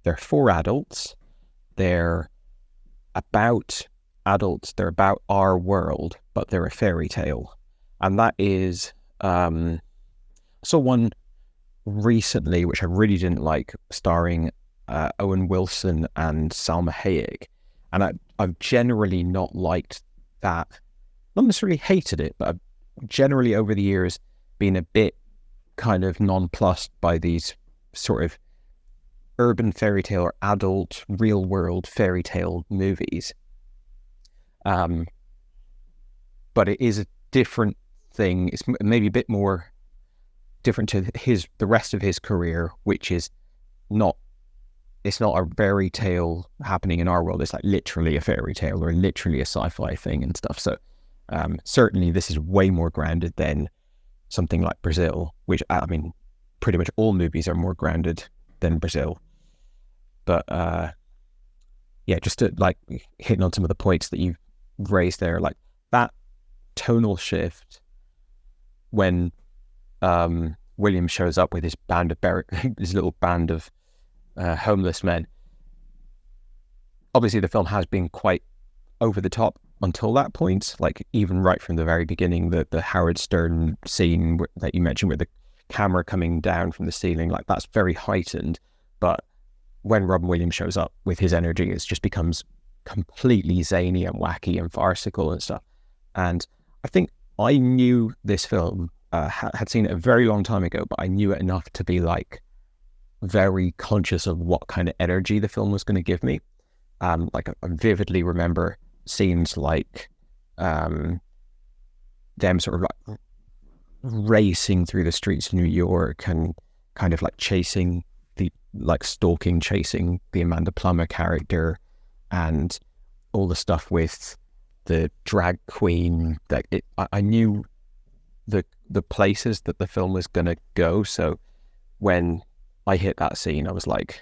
they're for adults, they're about adults, they're about our world, but they're a fairy tale. And that is so one recently, which I really didn't like, starring Owen Wilson and Salma Hayek, and I've generally not liked that. Not necessarily hated it, but I've generally over the years been a bit kind of nonplussed by these sort of urban fairy tale or adult real world fairy tale movies. But it is a different thing. It's maybe a bit more different to the rest of his career, which is it's not a fairy tale happening in our world. It's like literally a fairy tale or literally a sci-fi thing and stuff. So certainly this is way more grounded than something like Brazil, which, I mean, pretty much all movies are more grounded than Brazil. But yeah, just to like hitting on some of the points that you've raised there, like that tonal shift when William shows up with his band of his little band of homeless men. Obviously the film has been quite over the top until that point, like even right from the very beginning, the Howard Stern scene that you mentioned with the camera coming down from the ceiling, like that's very heightened. But when Robin Williams shows up with his energy, it just becomes completely zany and wacky and farcical and stuff. And I think I knew this film, had seen it a very long time ago, but I knew it enough to be like very conscious of what kind of energy the film was going to give me. Like I vividly remember scenes like them sort of like racing through the streets of New York and kind of like chasing the Amanda Plummer character, and all the stuff with the drag queen. That I knew the places that the film was gonna go. So when I hit that scene, I was like,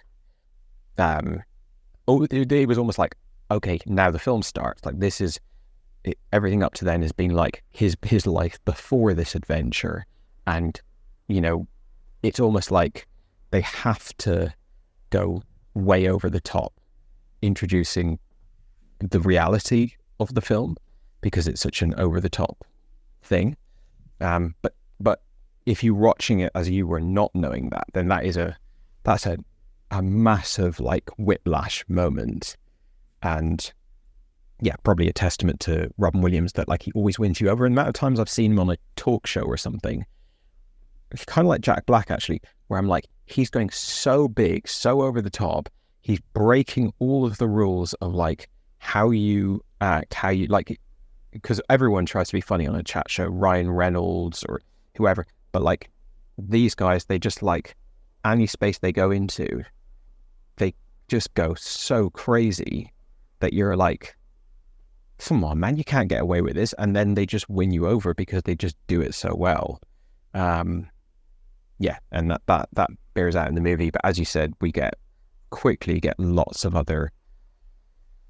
it was almost like, okay, now the film starts. Like this is everything up to then has been like his life before this adventure, and you know, it's almost like they have to go way over the top, introducing the reality of the film because it's such an over the top thing. But if you're watching it as you were not knowing that, then that's a massive like whiplash moment. And yeah, probably a testament to Robin Williams that like he always wins you over. And the amount of times I've seen him on a talk show or something, it's kind of like Jack Black actually, where I'm like, he's going so big, so over the top. He's breaking all of the rules of like how you act, how you like, because everyone tries to be funny on a chat show, Ryan Reynolds or whoever, but like these guys, they just like any space they go into, they just go so crazy that you're like, come on, man, you can't get away with this. And then they just win you over because they just do it so well. Yeah, and that bears out in the movie. But as you said, we quickly get lots of other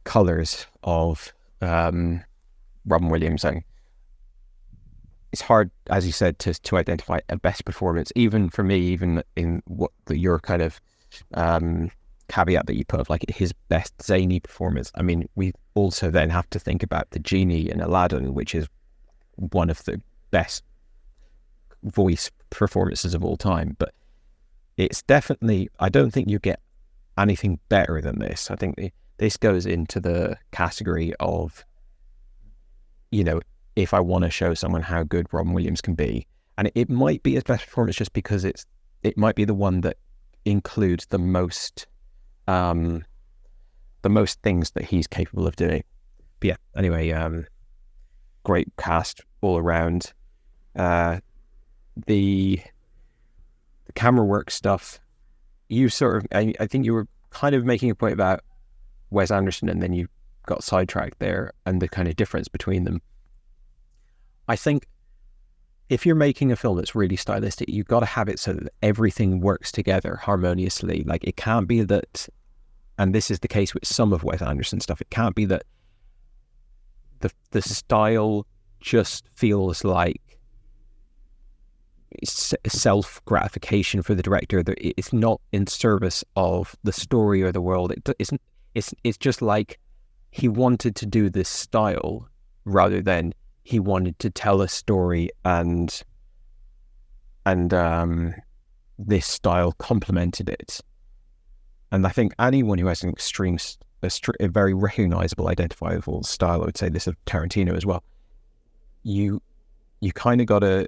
colors of Robin Williams. And it's hard, as you said, to identify a best performance, even for me, even in your kind of caveat that you put of like his best zany performance. I mean, we also then have to think about the genie in Aladdin, which is one of the best voice performances of all time. But it's definitely, I don't think you get anything better than this. I think this goes into the category of, you know, if I want to show someone how good Robin Williams can be, and it might be his best performance just because it might be the one that includes the most things that he's capable of doing. But yeah, anyway, great cast all around. The camera work stuff, you sort of, I think you were kind of making a point about Wes Anderson, and then you got sidetracked there and the kind of difference between them. I think if you're making a film that's really stylistic, you've got to have it so that everything works together harmoniously. Like it can't be that, and this is the case with some of Wes Anderson stuff, it can't be that the style just feels like self-gratification for the director, that it's not in service of the story or the world. It's just like he wanted to do this style rather than he wanted to tell a story and this style complemented it. And I think anyone who has an a very recognizable, identifiable style, I would say this of Tarantino as well, you kind of got to,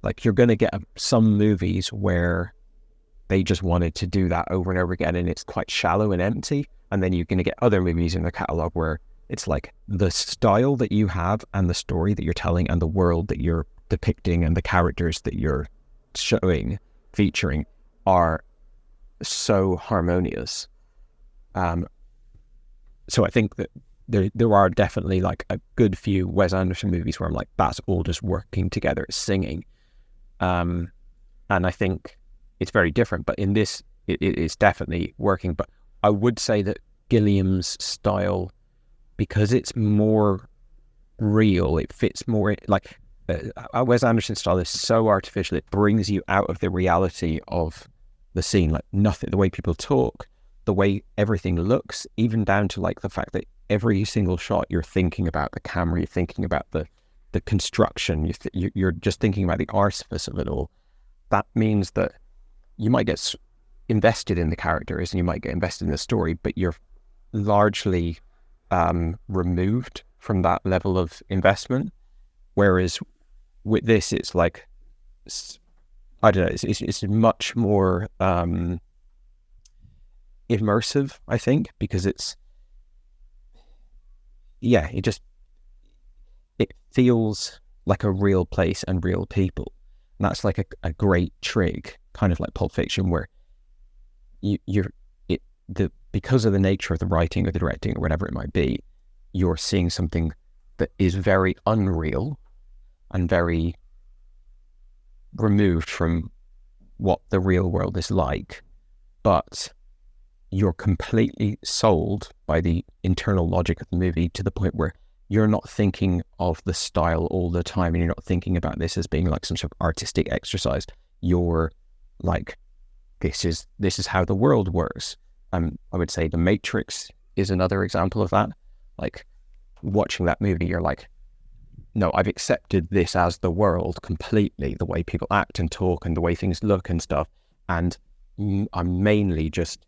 like, you're going to get some movies where they just wanted to do that over and over again and it's quite shallow and empty. And then you're going to get other movies in the catalog where it's like the style that you have and the story that you're telling and the world that you're depicting and the characters that you're featuring are so harmonious. So I think that there are definitely like a good few Wes Anderson movies where I'm like, that's all just working together, singing. And I think it's very different, but in this, it is definitely working. But I would say that Gilliam's style, because it's more real, it fits more, like Wes Anderson's style is so artificial, it brings you out of the reality of the scene, like nothing, the way people talk, the way everything looks, even down to like the fact that every single shot you're thinking about the camera, you're thinking about the construction, you're just thinking about the artifice of it all. That means that you might get invested in the characters and you might get invested in the story, but you're largely removed from that level of investment. Whereas with this, it's like, I don't know, it's much more immersive, I think, because it feels like a real place and real people. And that's like a great trick, kind of like Pulp Fiction, where because of the nature of the writing or the directing or whatever it might be, you're seeing something that is very unreal and very removed from what the real world is like, but you're completely sold by the internal logic of the movie to the point where you're not thinking of the style all the time and you're not thinking about this as being like some sort of artistic exercise. You're like, this is how the world works. I would say The Matrix is another example of that. Like, watching that movie, you're like, no, I've accepted this as the world completely, the way people act and talk and the way things look and stuff. And I'm mainly just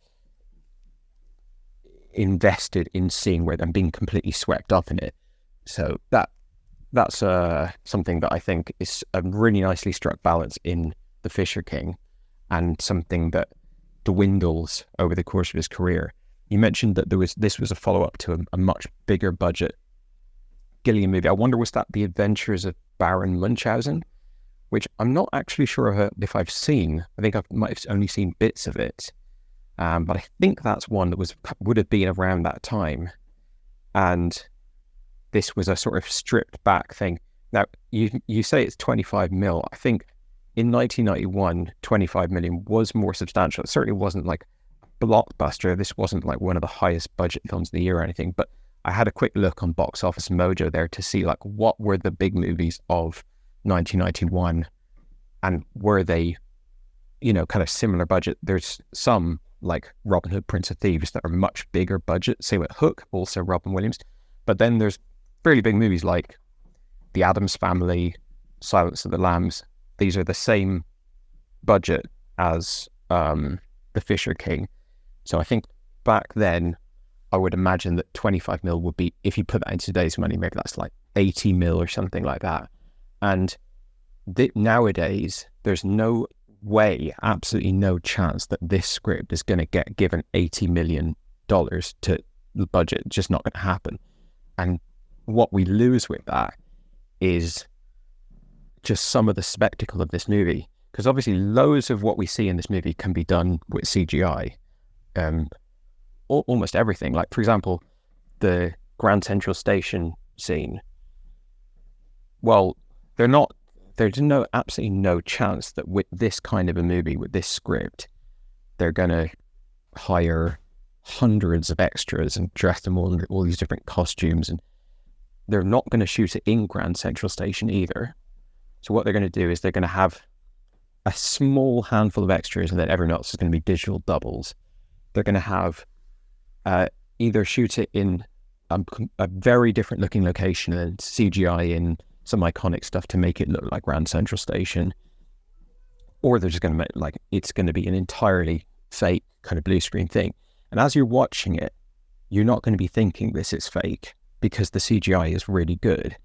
invested in seeing where I'm being completely swept up in it. So that's something that I think is a really nicely struck balance in The Fisher King, and something that dwindles over the course of his career. You mentioned that this was a follow-up to a much bigger budget Gilliam movie. I wonder, was that The Adventures of Baron Munchausen, which I'm not actually sure if I've seen. I think I might have only seen bits of it. But I think that's one that would have been around that time. And this was a sort of stripped back thing. Now, you say it's 25 mil. I think in 1991, 25 million was more substantial. It certainly wasn't like a blockbuster. This wasn't like one of the highest budget films of the year or anything. But I had a quick look on Box Office Mojo there to see like what were the big movies of 1991 and were they, kind of similar budget. There's some like Robin Hood, Prince of Thieves that are much bigger budget. Same with Hook, also Robin Williams. But then there's fairly big movies like The Addams Family, Silence of the Lambs. These are the same budget as The Fisher King. So I think back then, I would imagine that 25 mil would be, if you put that into today's money, maybe that's like 80 mil or something like that. And nowadays, there's no way, absolutely no chance that this script is going to get given $80 million to the budget. It's just not going to happen. And what we lose with that is just some of the spectacle of this movie. Because obviously loads of what we see in this movie can be done with CGI. Almost everything. Like, for example, the Grand Central Station scene. Well, there's absolutely no chance that with this kind of a movie, with this script, they're going to hire hundreds of extras and dress them all in all these different costumes. And they're not going to shoot it in Grand Central Station either. So what they're going to do is they're going to have a small handful of extras and then everyone else is going to be digital doubles. They're going to have either shoot it in a very different looking location and CGI in some iconic stuff to make it look like Grand Central Station, or they're just going to make like it's going to be an entirely fake kind of blue screen thing. And as you're watching it, you're not going to be thinking this is fake because the CGI is really good.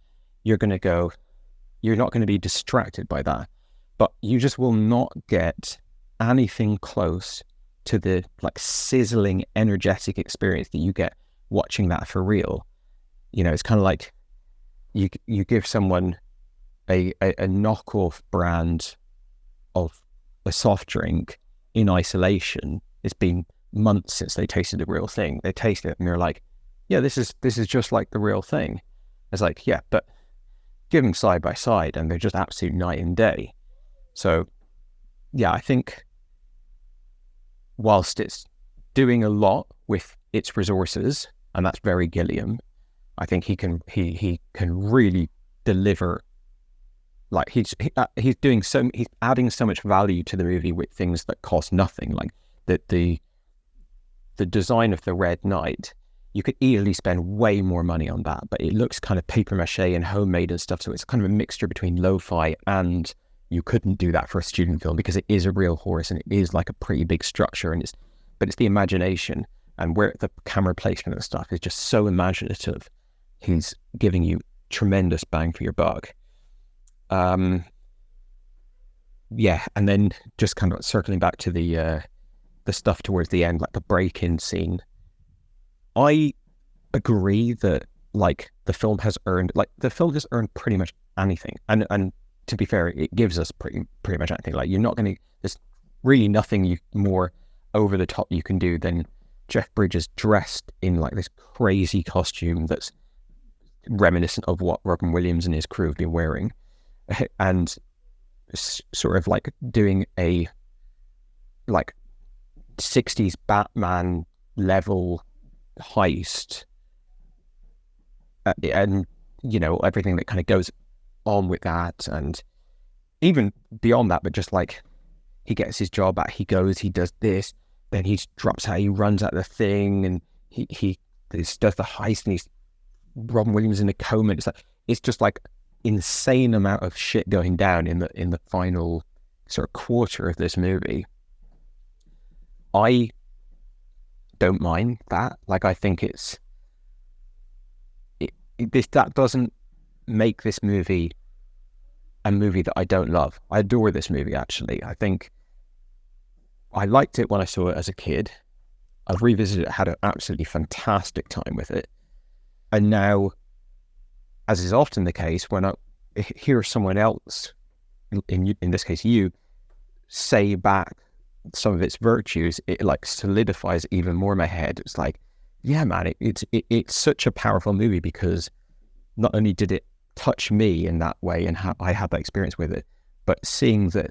You're not going to be distracted by that, but you just will not get anything close to the like sizzling, energetic experience that you get watching that for real. You know, it's kind of like you give someone a knockoff brand of a soft drink in isolation. It's been months since they tasted the real thing. They taste it and they're like, yeah, this is just like the real thing. It's like, yeah, but give them side by side and they're just absolute night and day. So yeah, I think whilst it's doing a lot with its resources, and that's very Gilliam, I think he can really deliver. Like he's adding so much value to the movie with things that cost nothing. Like the design of the Red Knight, you could easily spend way more money on that, but it looks kind of paper mache and homemade and stuff. So it's kind of a mixture between lo-fi, and you couldn't do that for a student film because it is a real horse and it is like a pretty big structure, but it's the imagination and where the camera placement and stuff is just so imaginative. He's giving you tremendous bang for your buck. Yeah, and then just kind of circling back to the stuff towards the end, like the break-in scene. I agree that like the film has earned pretty much anything, and to be fair, it gives us pretty much anything. Like there's really nothing more over the top you can do than Jeff Bridges dressed in like this crazy costume that's reminiscent of what Robin Williams and his crew have been wearing, and sort of like doing a like 60s Batman level heist, and you know, everything that kind of goes on with that, and even beyond that, but just like he gets his job back, he does this, then he drops out, he runs out the thing, and he does the heist, and he's Robin Williams in a coma. It's just like insane amount of shit going down in the final sort of quarter of this movie. I don't mind that. Like, I think that doesn't make this movie a movie that I don't love. I adore this movie, actually. I think I liked it when I saw it as a kid. I've revisited it, had an absolutely fantastic time with it. And now, as is often the case, when I hear someone else, in this case you, say back some of its virtues, it like solidifies even more in my head. It's like, yeah, man, it's such a powerful movie because not only did it touch me in that way and I had that experience with it, but seeing that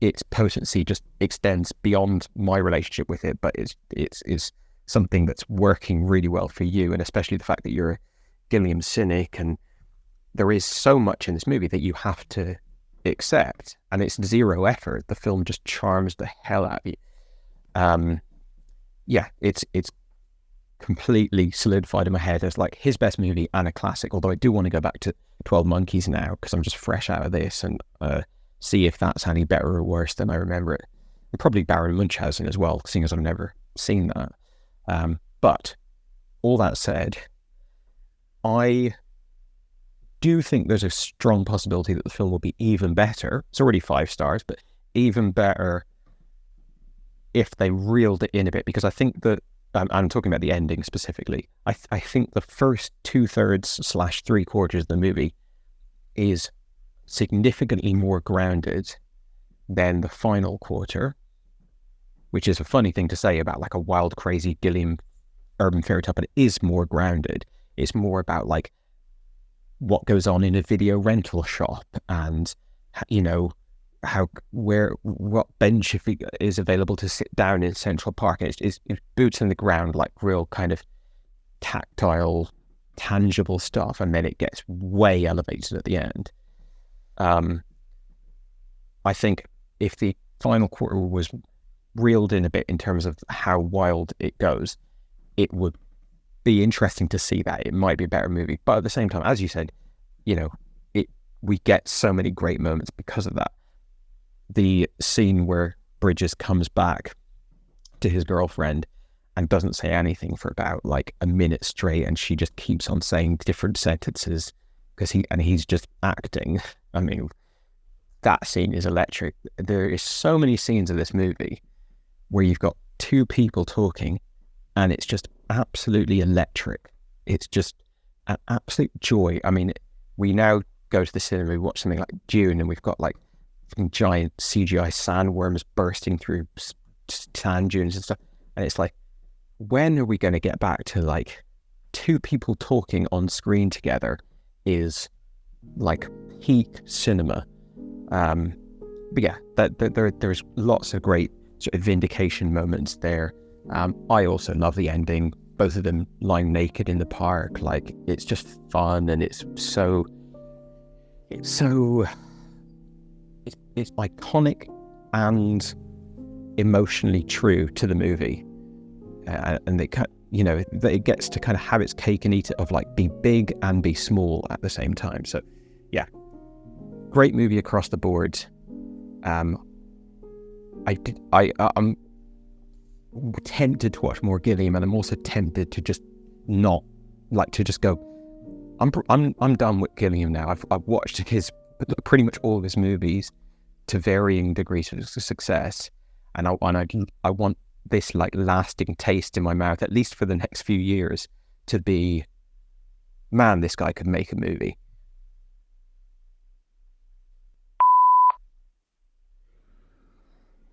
its potency just extends beyond my relationship with it, but it's something that's working really well for you, and especially the fact that you're a Gilliam cynic, and there is so much in this movie that you have to accept, and it's zero effort. The film just charms the hell out of you. Yeah, it's completely solidified in my head as like his best movie and a classic, although I do want to go back to 12 Monkeys now because I'm just fresh out of this and see if that's any better or worse than I remember it. And probably Baron Munchausen as well, seeing as I've never seen that. But all that said, I do think there's a strong possibility that the film will be even better. It's already 5 stars, but even better if they reeled it in a bit, because I think that I'm talking about the ending specifically. I think the first 2/3 / 3/4 of the movie is significantly more grounded than the final quarter, which is a funny thing to say about like a wild, crazy Gilliam urban fairy tale, but it is more grounded. It's more about like what goes on in a video rental shop, and you know what bench is available to sit down in Central Park. It's boots in the ground, like real kind of tactile, tangible stuff, and then it gets way elevated at the end. I think if the final quarter was reeled in a bit in terms of how wild it goes, it would be interesting to see that. It might be a better movie, but at the same time, as you said, you know, we get so many great moments because of that. the scene where Bridges comes back to his girlfriend and doesn't say anything for about like a minute straight, and she just keeps on saying different sentences because he's just acting. I mean, that scene is electric. There is so many scenes of this movie where you've got two people talking and it's just absolutely electric. It's just an absolute joy. I mean, we now go to the cinema, we watch something like Dune, and we've got like giant CGI sandworms bursting through sand dunes and stuff. And it's like, when are we going to get back to like two people talking on screen together is like peak cinema. But yeah, there's lots of great sort of vindication moments there. I also love the ending. Both of them lying naked in the park. Like, it's just fun, and it's iconic and emotionally true to the movie. And it gets to kind of have its cake and eat it, of like be big and be small at the same time. So yeah, great movie across the board. I'm tempted to watch more Gilliam, and I'm also tempted to just not, like, to just go, I'm done with Gilliam now. I've watched pretty much all of his movies to varying degrees of success, and I want this like lasting taste in my mouth, at least for the next few years, to be, man, this guy could make a movie.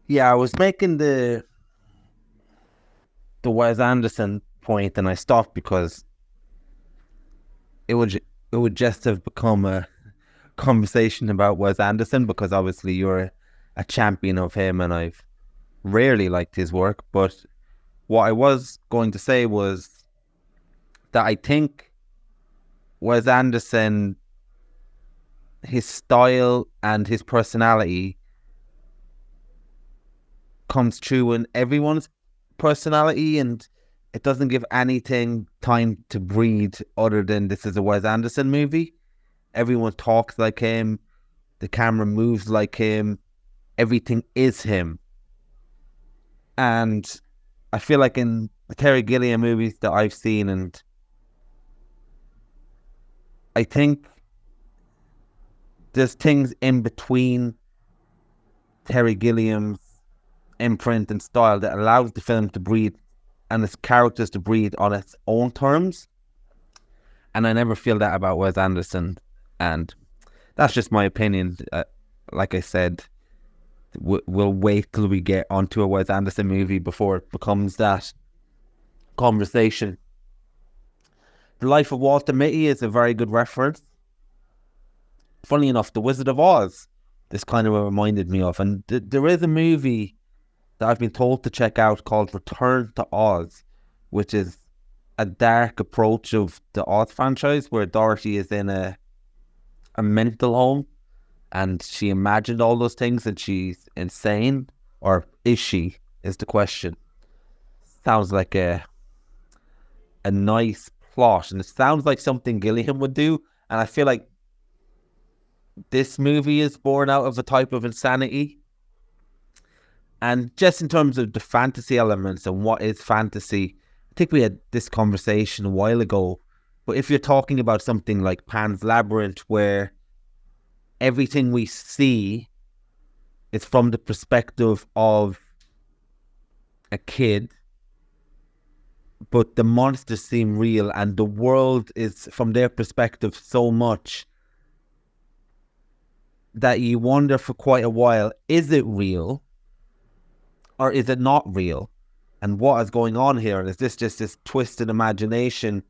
Yeah, I was making the Wes Anderson point, and I stopped because it would just have become a conversation about Wes Anderson, because obviously you're a champion of him and I've rarely liked his work. But what I was going to say was that I think Wes Anderson, his style and his personality comes true in everyone's personality, and it doesn't give anything time to breathe other than this is a Wes Anderson movie. Everyone talks like him, the camera moves like him, everything is him. And I feel like in the Terry Gilliam movies that I've seen, and I think there's things in between Terry Gilliam's imprint and style that allows the film to breathe and its characters to breathe on its own terms. And I never feel that about Wes Anderson. And that's just my opinion. Like I said, we'll wait till we get onto a Wes Anderson movie before it becomes that conversation. The Life of Walter Mitty is a very good reference. Funny enough, The Wizard of Oz, this kind of reminded me of. And there is a movie that I've been told to check out called Return to Oz, which is a dark approach of the Oz franchise, where Dorothy is in a mental home and she imagined all those things and she's insane. Or is she, is the question. Sounds like a nice plot, and it sounds like something Gilliam would do, and I feel like this movie is born out of a type of insanity. And just in terms of the fantasy elements and what is fantasy, I think we had this conversation a while ago, but if you're talking about something like Pan's Labyrinth, where everything we see is from the perspective of a kid, but the monsters seem real and the world is from their perspective so much that you wonder for quite a while, is it real or is it not real? And what is going on here? And is this just this twisted imagination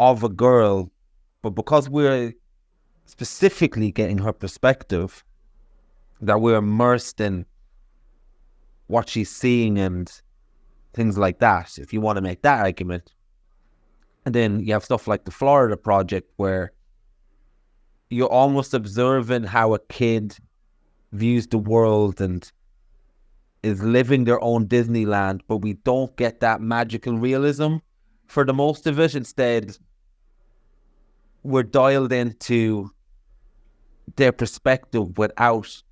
of a girl? But because we're specifically getting her perspective, that we're immersed in what she's seeing and things like that, if you want to make that argument. And then you have stuff like the Florida Project, where you're almost observing how a kid views the world and is living their own Disneyland, but we don't get that magical realism for the most of it. Instead, we're dialed into their perspective without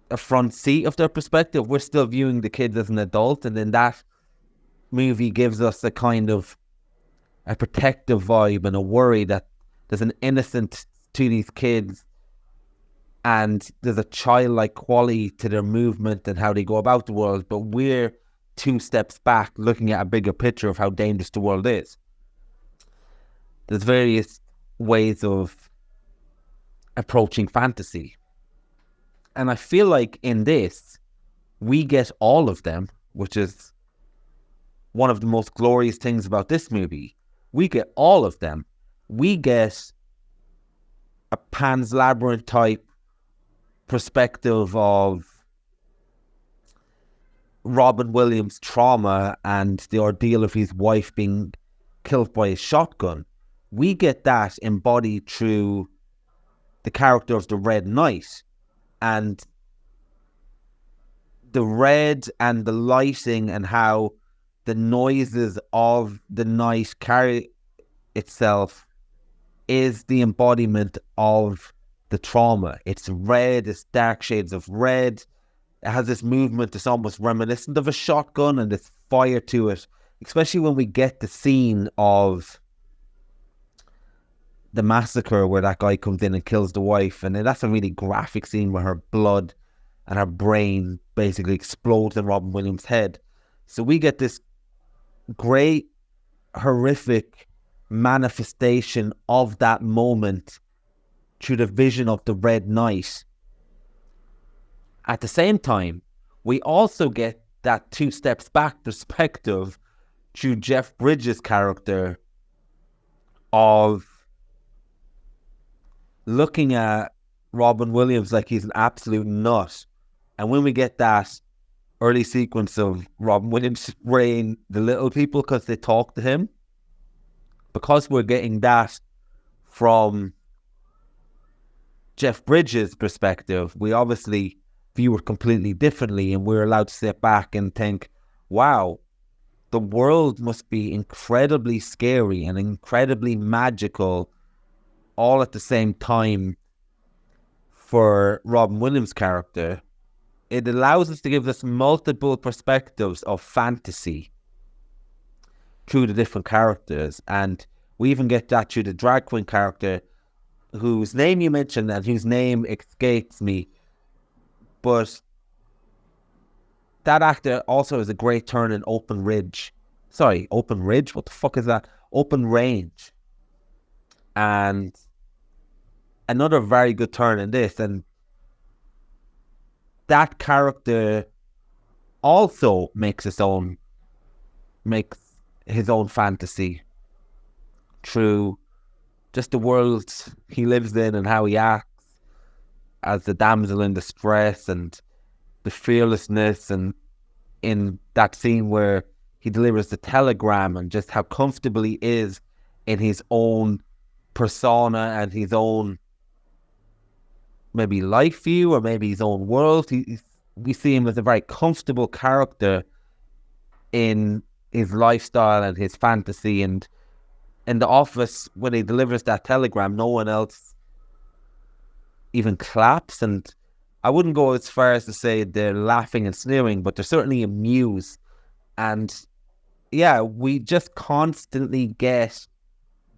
a front seat of their perspective. We're still viewing the kids as an adult, and then that movie gives us a kind of a protective vibe and a worry that there's an innocence to these kids and there's a childlike quality to their movement and how they go about the world, but we're 2 steps back looking at a bigger picture of how dangerous the world is. There's various ways of approaching fantasy. And I feel like in this, we get all of them, which is one of the most glorious things about this movie. We get all of them. We get a Pan's Labyrinth type perspective of Robin Williams' trauma and the ordeal of his wife being killed by a shotgun. We get that embodied through the character of the Red Knight, and the red and the lighting and how the noises of the night carry itself is the embodiment of the trauma. It's red, it's dark shades of red. It has this movement that's almost reminiscent of a shotgun and this fire to it, especially when we get the scene of the massacre where that guy comes in and kills the wife. And that's a really graphic scene where her blood and her brain basically explodes in Robin Williams' head. So we get this great, horrific manifestation of that moment through the vision of the Red Knight. At the same time, we also get that 2 steps back perspective through Jeff Bridges' character of looking at Robin Williams like he's an absolute nut. And when we get that early sequence of Robin Williams spraying the little people because they talk to him, because we're getting that from Jeff Bridges' perspective, we obviously view it completely differently, and we're allowed to sit back and think, wow, the world must be incredibly scary and incredibly magical all at the same time for Robin Williams' character. It allows us to give us multiple perspectives of fantasy through the different characters, and we even get that through the drag queen character whose name you mentioned and whose name escapes me, but that actor also has a great turn in Open Range. What the fuck is that? Open Range. And another very good turn in this, and that character also makes his own fantasy through just the world he lives in and how he acts as the damsel in distress and the fearlessness, and in that scene where he delivers the telegram and just how comfortable he is in his own persona and his own maybe life view or maybe his own world. We see him as a very comfortable character in his lifestyle and his fantasy, and in the office when he delivers that telegram, no one else even claps, and I wouldn't go as far as to say they're laughing and sneering, but they're certainly amused. And yeah, we just constantly get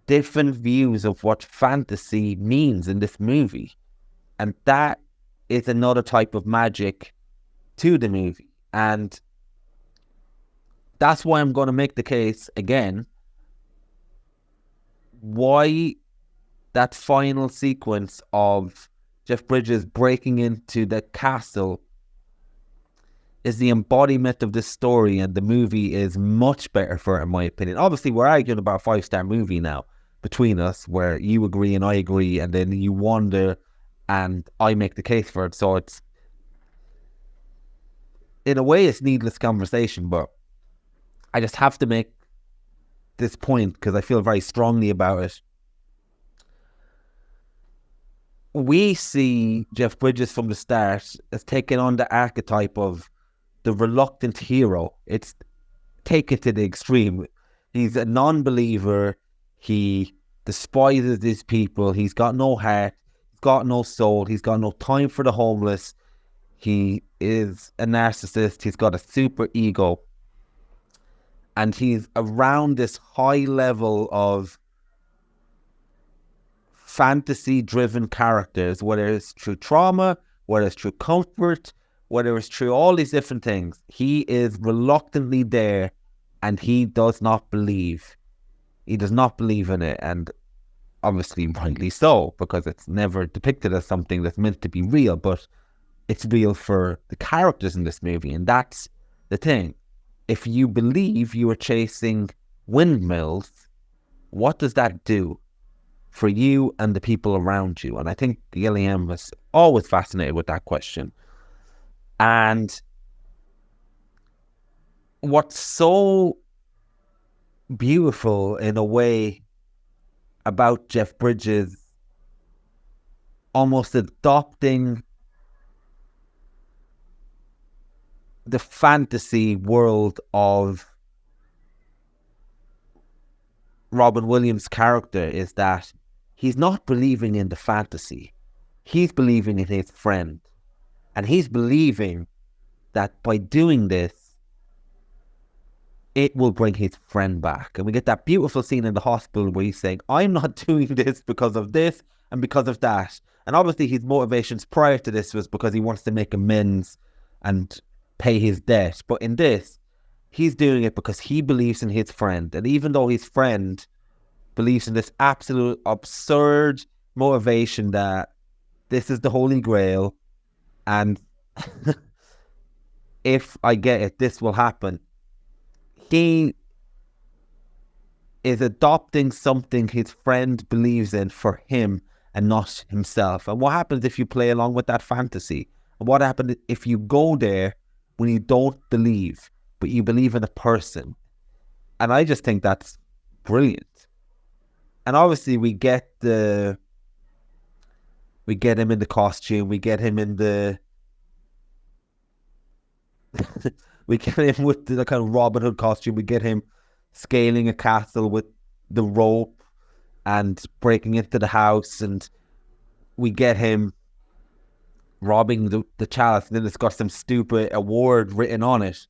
different views of what fantasy means in this movie, and that is another type of magic to the movie. And that's why I'm going to make the case again why that final sequence of Jeff Bridges breaking into the castle is the embodiment of this story, and the movie is much better for it, in my opinion. Obviously, we're arguing about a 5-star movie now between us, where you agree and I agree, and then you wonder and I make the case for it. So it's, in a way, it's needless conversation, but I just have to make this point because I feel very strongly about it. We see Jeff Bridges from the start as taking on the archetype of the reluctant hero. It's taken to the extreme. He's a non-believer. He despises these people. He's got no heart. He's got no soul. He's got no time for the homeless. He is a narcissist. He's got a super ego. And he's around this high level of fantasy-driven characters, whether it's through trauma, whether it's through comfort, whether it's through all these different things. He is reluctantly there, and he does not believe. He does not believe in it, and obviously rightly so, because it's never depicted as something that's meant to be real, but it's real for the characters in this movie, and that's the thing. If you believe you are chasing windmills, what does that do for you and the people around you? And I think Gilliam was always fascinated with that question. And what's so beautiful in a way about Jeff Bridges almost adopting the fantasy world of Robin Williams' character is that he's not believing in the fantasy. He's believing in his friend. And he's believing that by doing this, it will bring his friend back. And we get that beautiful scene in the hospital where he's saying, I'm not doing this because of this and because of that. And obviously his motivations prior to this was because he wants to make amends and pay his debt. But in this, he's doing it because he believes in his friend. And even though his friend believes in this absolute absurd motivation that this is the Holy Grail and if I get it, this will happen. He is adopting something his friend believes in for him and not himself. And what happens if you play along with that fantasy? And what happens if you go there when you don't believe, but you believe in a person? And I just think that's brilliant. And obviously we get him in the costume, we get him in the we get him with the kind of Robin Hood costume, we get him scaling a castle with the rope and breaking into the house, and we get him robbing the chalice, and then it's got some stupid award written on it.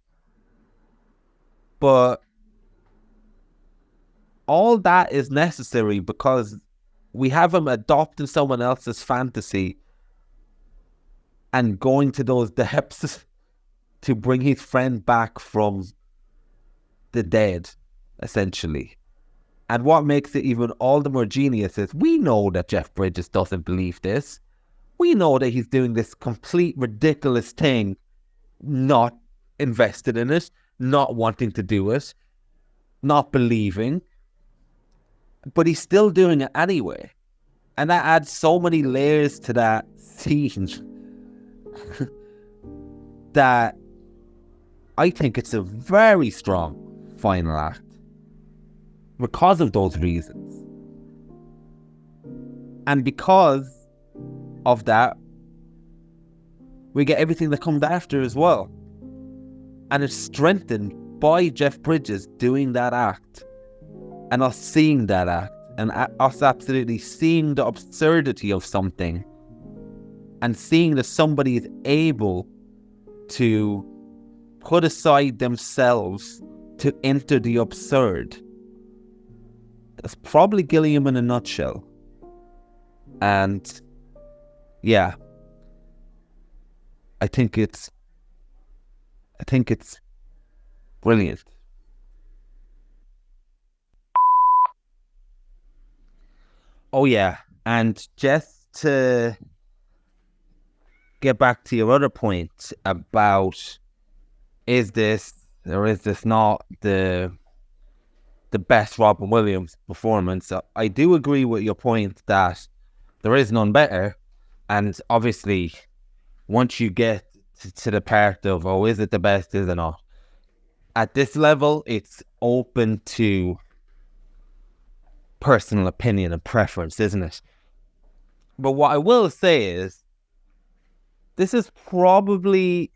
But all that is necessary because we have him adopting someone else's fantasy and going to those depths to bring his friend back from the dead, essentially. And what makes it even all the more genius is we know that Jeff Bridges doesn't believe this. We know that he's doing this complete ridiculous thing, not invested in it, not wanting to do it, not believing. But he's still doing it anyway. And that adds so many layers to that scene that I think it's a very strong final act because of those reasons. And because of that, we get everything that comes after as well. And it's strengthened by Jeff Bridges doing that act and us seeing that act and us absolutely seeing the absurdity of something and seeing that somebody is able to put aside themselves to enter the absurd. That's probably Gilliam in a nutshell. And yeah, I think it's brilliant. Oh yeah, and just to get back to your other point about is this or is this not the best Robin Williams performance, I do agree with your point that there is none better. And obviously, once you get to the part of, oh, is it the best, is it not? At this level, it's open to personal opinion and preference, isn't it? But what I will say is, this is probably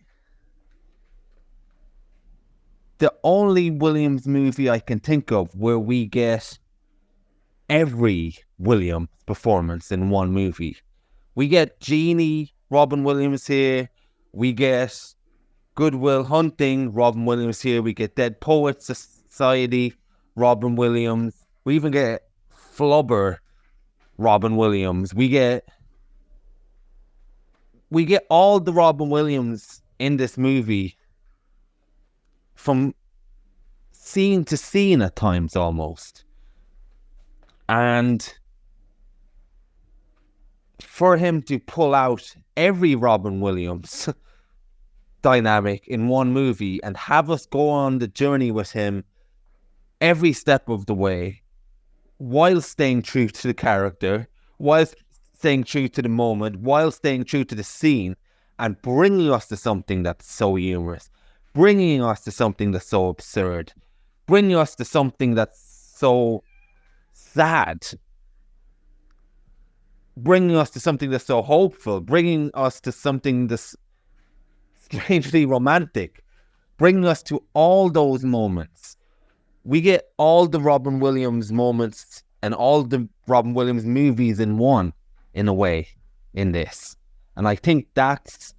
the only Williams movie I can think of where we get every Williams performance in one movie. We get Genie, Robin Williams here. We get Good Will Hunting, Robin Williams here. We get Dead Poets Society, Robin Williams. We even get Flubber, Robin Williams. We get all the Robin Williams in this movie from scene to scene at times almost. And for him to pull out every Robin Williams dynamic in one movie and have us go on the journey with him every step of the way, while staying true to the character, while staying true to the moment, while staying true to the scene, and bringing us to something that's so humorous, bringing us to something that's so absurd, bringing us to something that's so sad, bringing us to something that's so hopeful, bringing us to something that's strangely romantic, bringing us to all those moments. We get all the Robin Williams moments and all the Robin Williams movies in one, in a way, in this. And I think that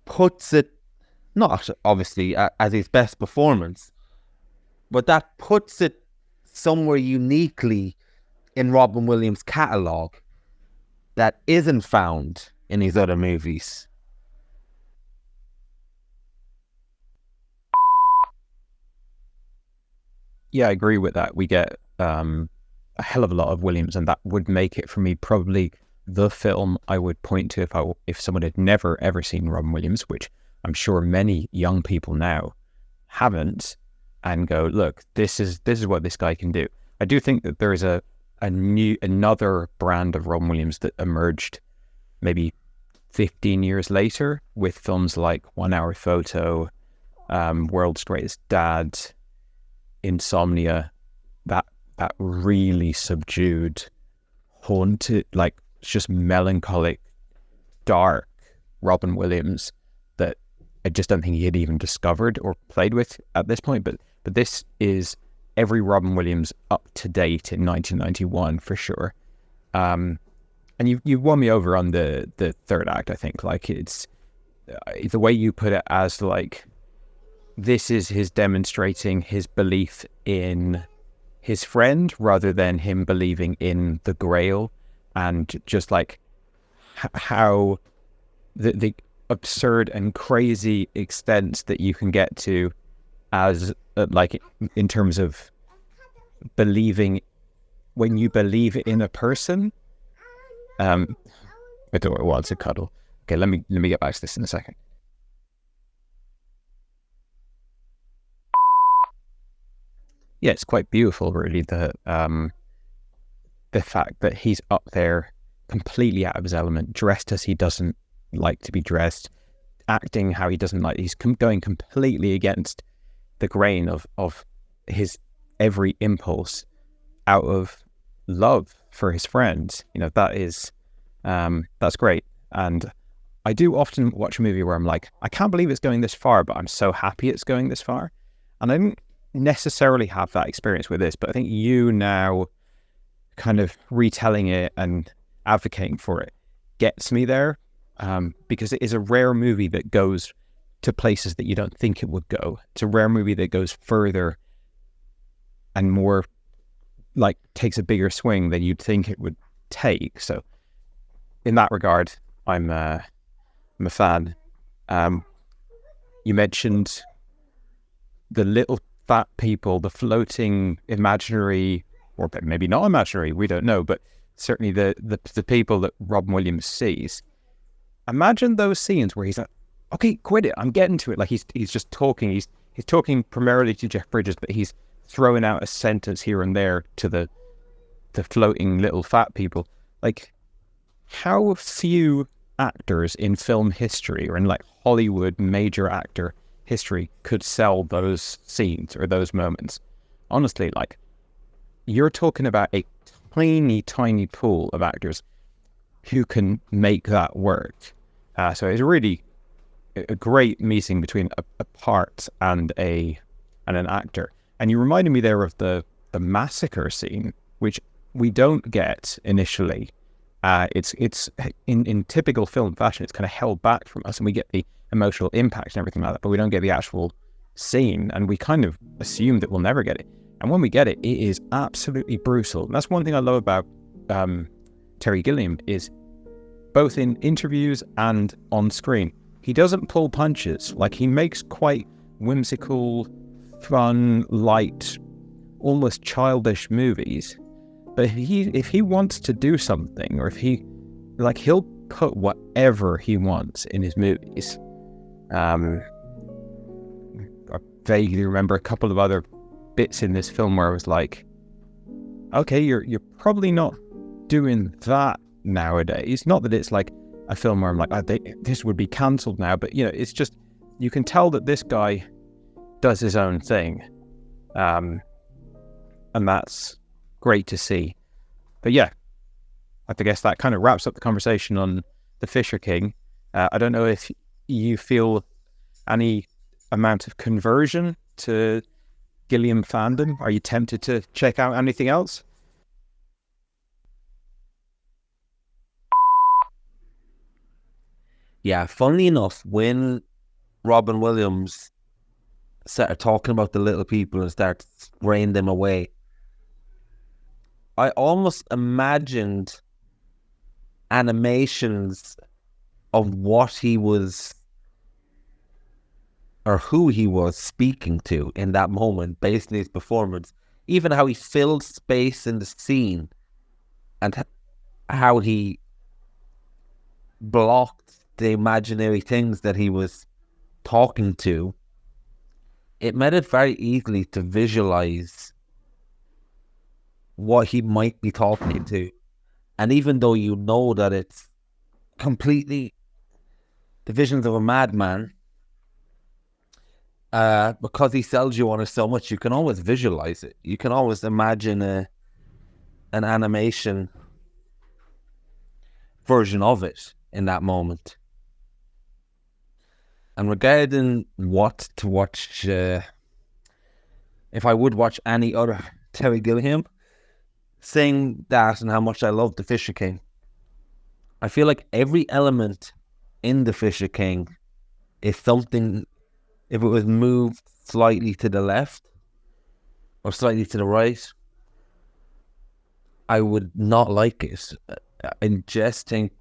puts it, not obviously as his best performance, but that puts it somewhere uniquely in Robin Williams' catalogue that isn't found in his other movies. Yeah, I agree with that. We get a hell of a lot of Williams, and that would make it for me probably the film I would point to if someone had never ever seen Robin Williams, which I'm sure many young people now haven't, and go, look, this is what this guy can do. I do think that there is another brand of Robin Williams that emerged maybe 15 years later with films like 1 Hour Photo, World's Greatest Dad, Insomnia, that really subdued, haunted, like just melancholic, dark Robin Williams that I just don't think he had even discovered or played with at this point. But this is every Robin Williams up to date in 1991 for sure. And you won me over on the third act. I think like it's the way you put it as like, this is his demonstrating his belief in his friend rather than him believing in the Grail, and just like how the absurd and crazy extents that you can get to as like in terms of believing, when you believe in a person. I don't want to cuddle. Okay, let me get back to this in a second. Yeah, it's quite beautiful, really, the fact that he's up there completely out of his element, dressed as he doesn't like to be dressed, acting how he doesn't like. He's going completely against the grain of his every impulse out of love for his friends. You know, that is that's great. And I do often watch a movie where I'm like, I can't believe it's going this far, but I'm so happy it's going this far. And I didn't necessarily have that experience with this, but I think you now kind of retelling it and advocating for it gets me there, because it is a rare movie that goes to places that you don't think it would go. It's a rare movie that goes further and more, like takes a bigger swing than you'd think it would take. So in that regard, I'm a fan. You mentioned the little fat people, the floating imaginary, or maybe not imaginary, we don't know, but certainly the people that Robin Williams sees. Imagine those scenes where he's like, okay, quit it, I'm getting to it. Like he's just talking, he's talking primarily to Jeff Bridges, but he's throwing out a sentence here and there to the floating little fat people. Like, how few actors in film history or in like Hollywood major actor history could sell those scenes or those moments. Honestly, like, you're talking about a tiny pool of actors who can make that work. So it's really a great meeting between a part and an actor. And you reminded me there of the massacre scene, which we don't get initially It's in typical film fashion, it's kind of held back from us, and we get the emotional impact and everything like that, but we don't get the actual scene, and we kind of assume that we'll never get it. And when we get it, it is absolutely brutal. And that's one thing I love about Terry Gilliam, is both in interviews and on screen, he doesn't pull punches. Like, he makes quite whimsical, fun, light, almost childish movies. But if he wants to do something, or if he'll put whatever he wants in his movies. I vaguely remember a couple of other bits in this film where I was like, okay, you're probably not doing that nowadays. Not that it's like a film where I'm like, this would be cancelled now, but it's just, you can tell that this guy does his own thing, and that's great to see. But yeah, I guess that kind of wraps up the conversation on The Fisher King. I don't know if you feel any amount of conversion to Gilliam fandom. Are you tempted to check out anything else? Yeah, funnily enough, when Robin Williams started talking about the little people and started spraying them away, I almost imagined animations of what he was, or who he was speaking to in that moment based on his performance. Even how he filled space in the scene, and how he blocked the imaginary things that he was talking to. It made it very easily to visualize what he might be talking to. And even though you know that it's completely the visions of a madman, because he sells you on it so much, you can always visualize it. You can always imagine an animation version of it in that moment. And regarding what to watch, if I would watch any other Terry Gilliam, saying that and how much I love The Fisher King, I feel like every element in The Fisher King is something, if it was moved slightly to the left or slightly to the right, I would not like it. I just think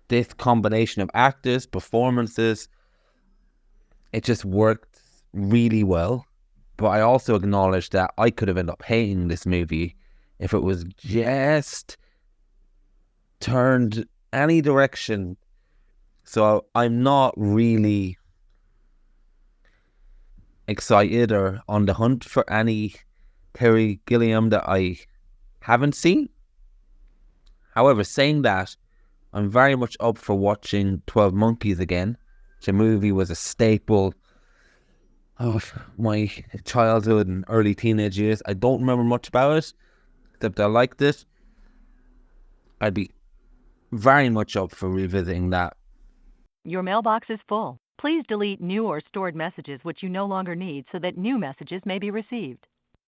this combination of actors, performances, it just worked really well. But I also acknowledge that I could have ended up hating this movie if it was just turned any direction. So I'm not really excited or on the hunt for any Terry Gilliam that I haven't seen. However, saying that, I'm very much up for watching 12 Monkeys again. The movie was a staple of my childhood and early teenage years. I don't remember much about it, except I liked it. I'd be very much up for revisiting that. Your mailbox is full. Please delete new or stored messages which you no longer need so that new messages may be received.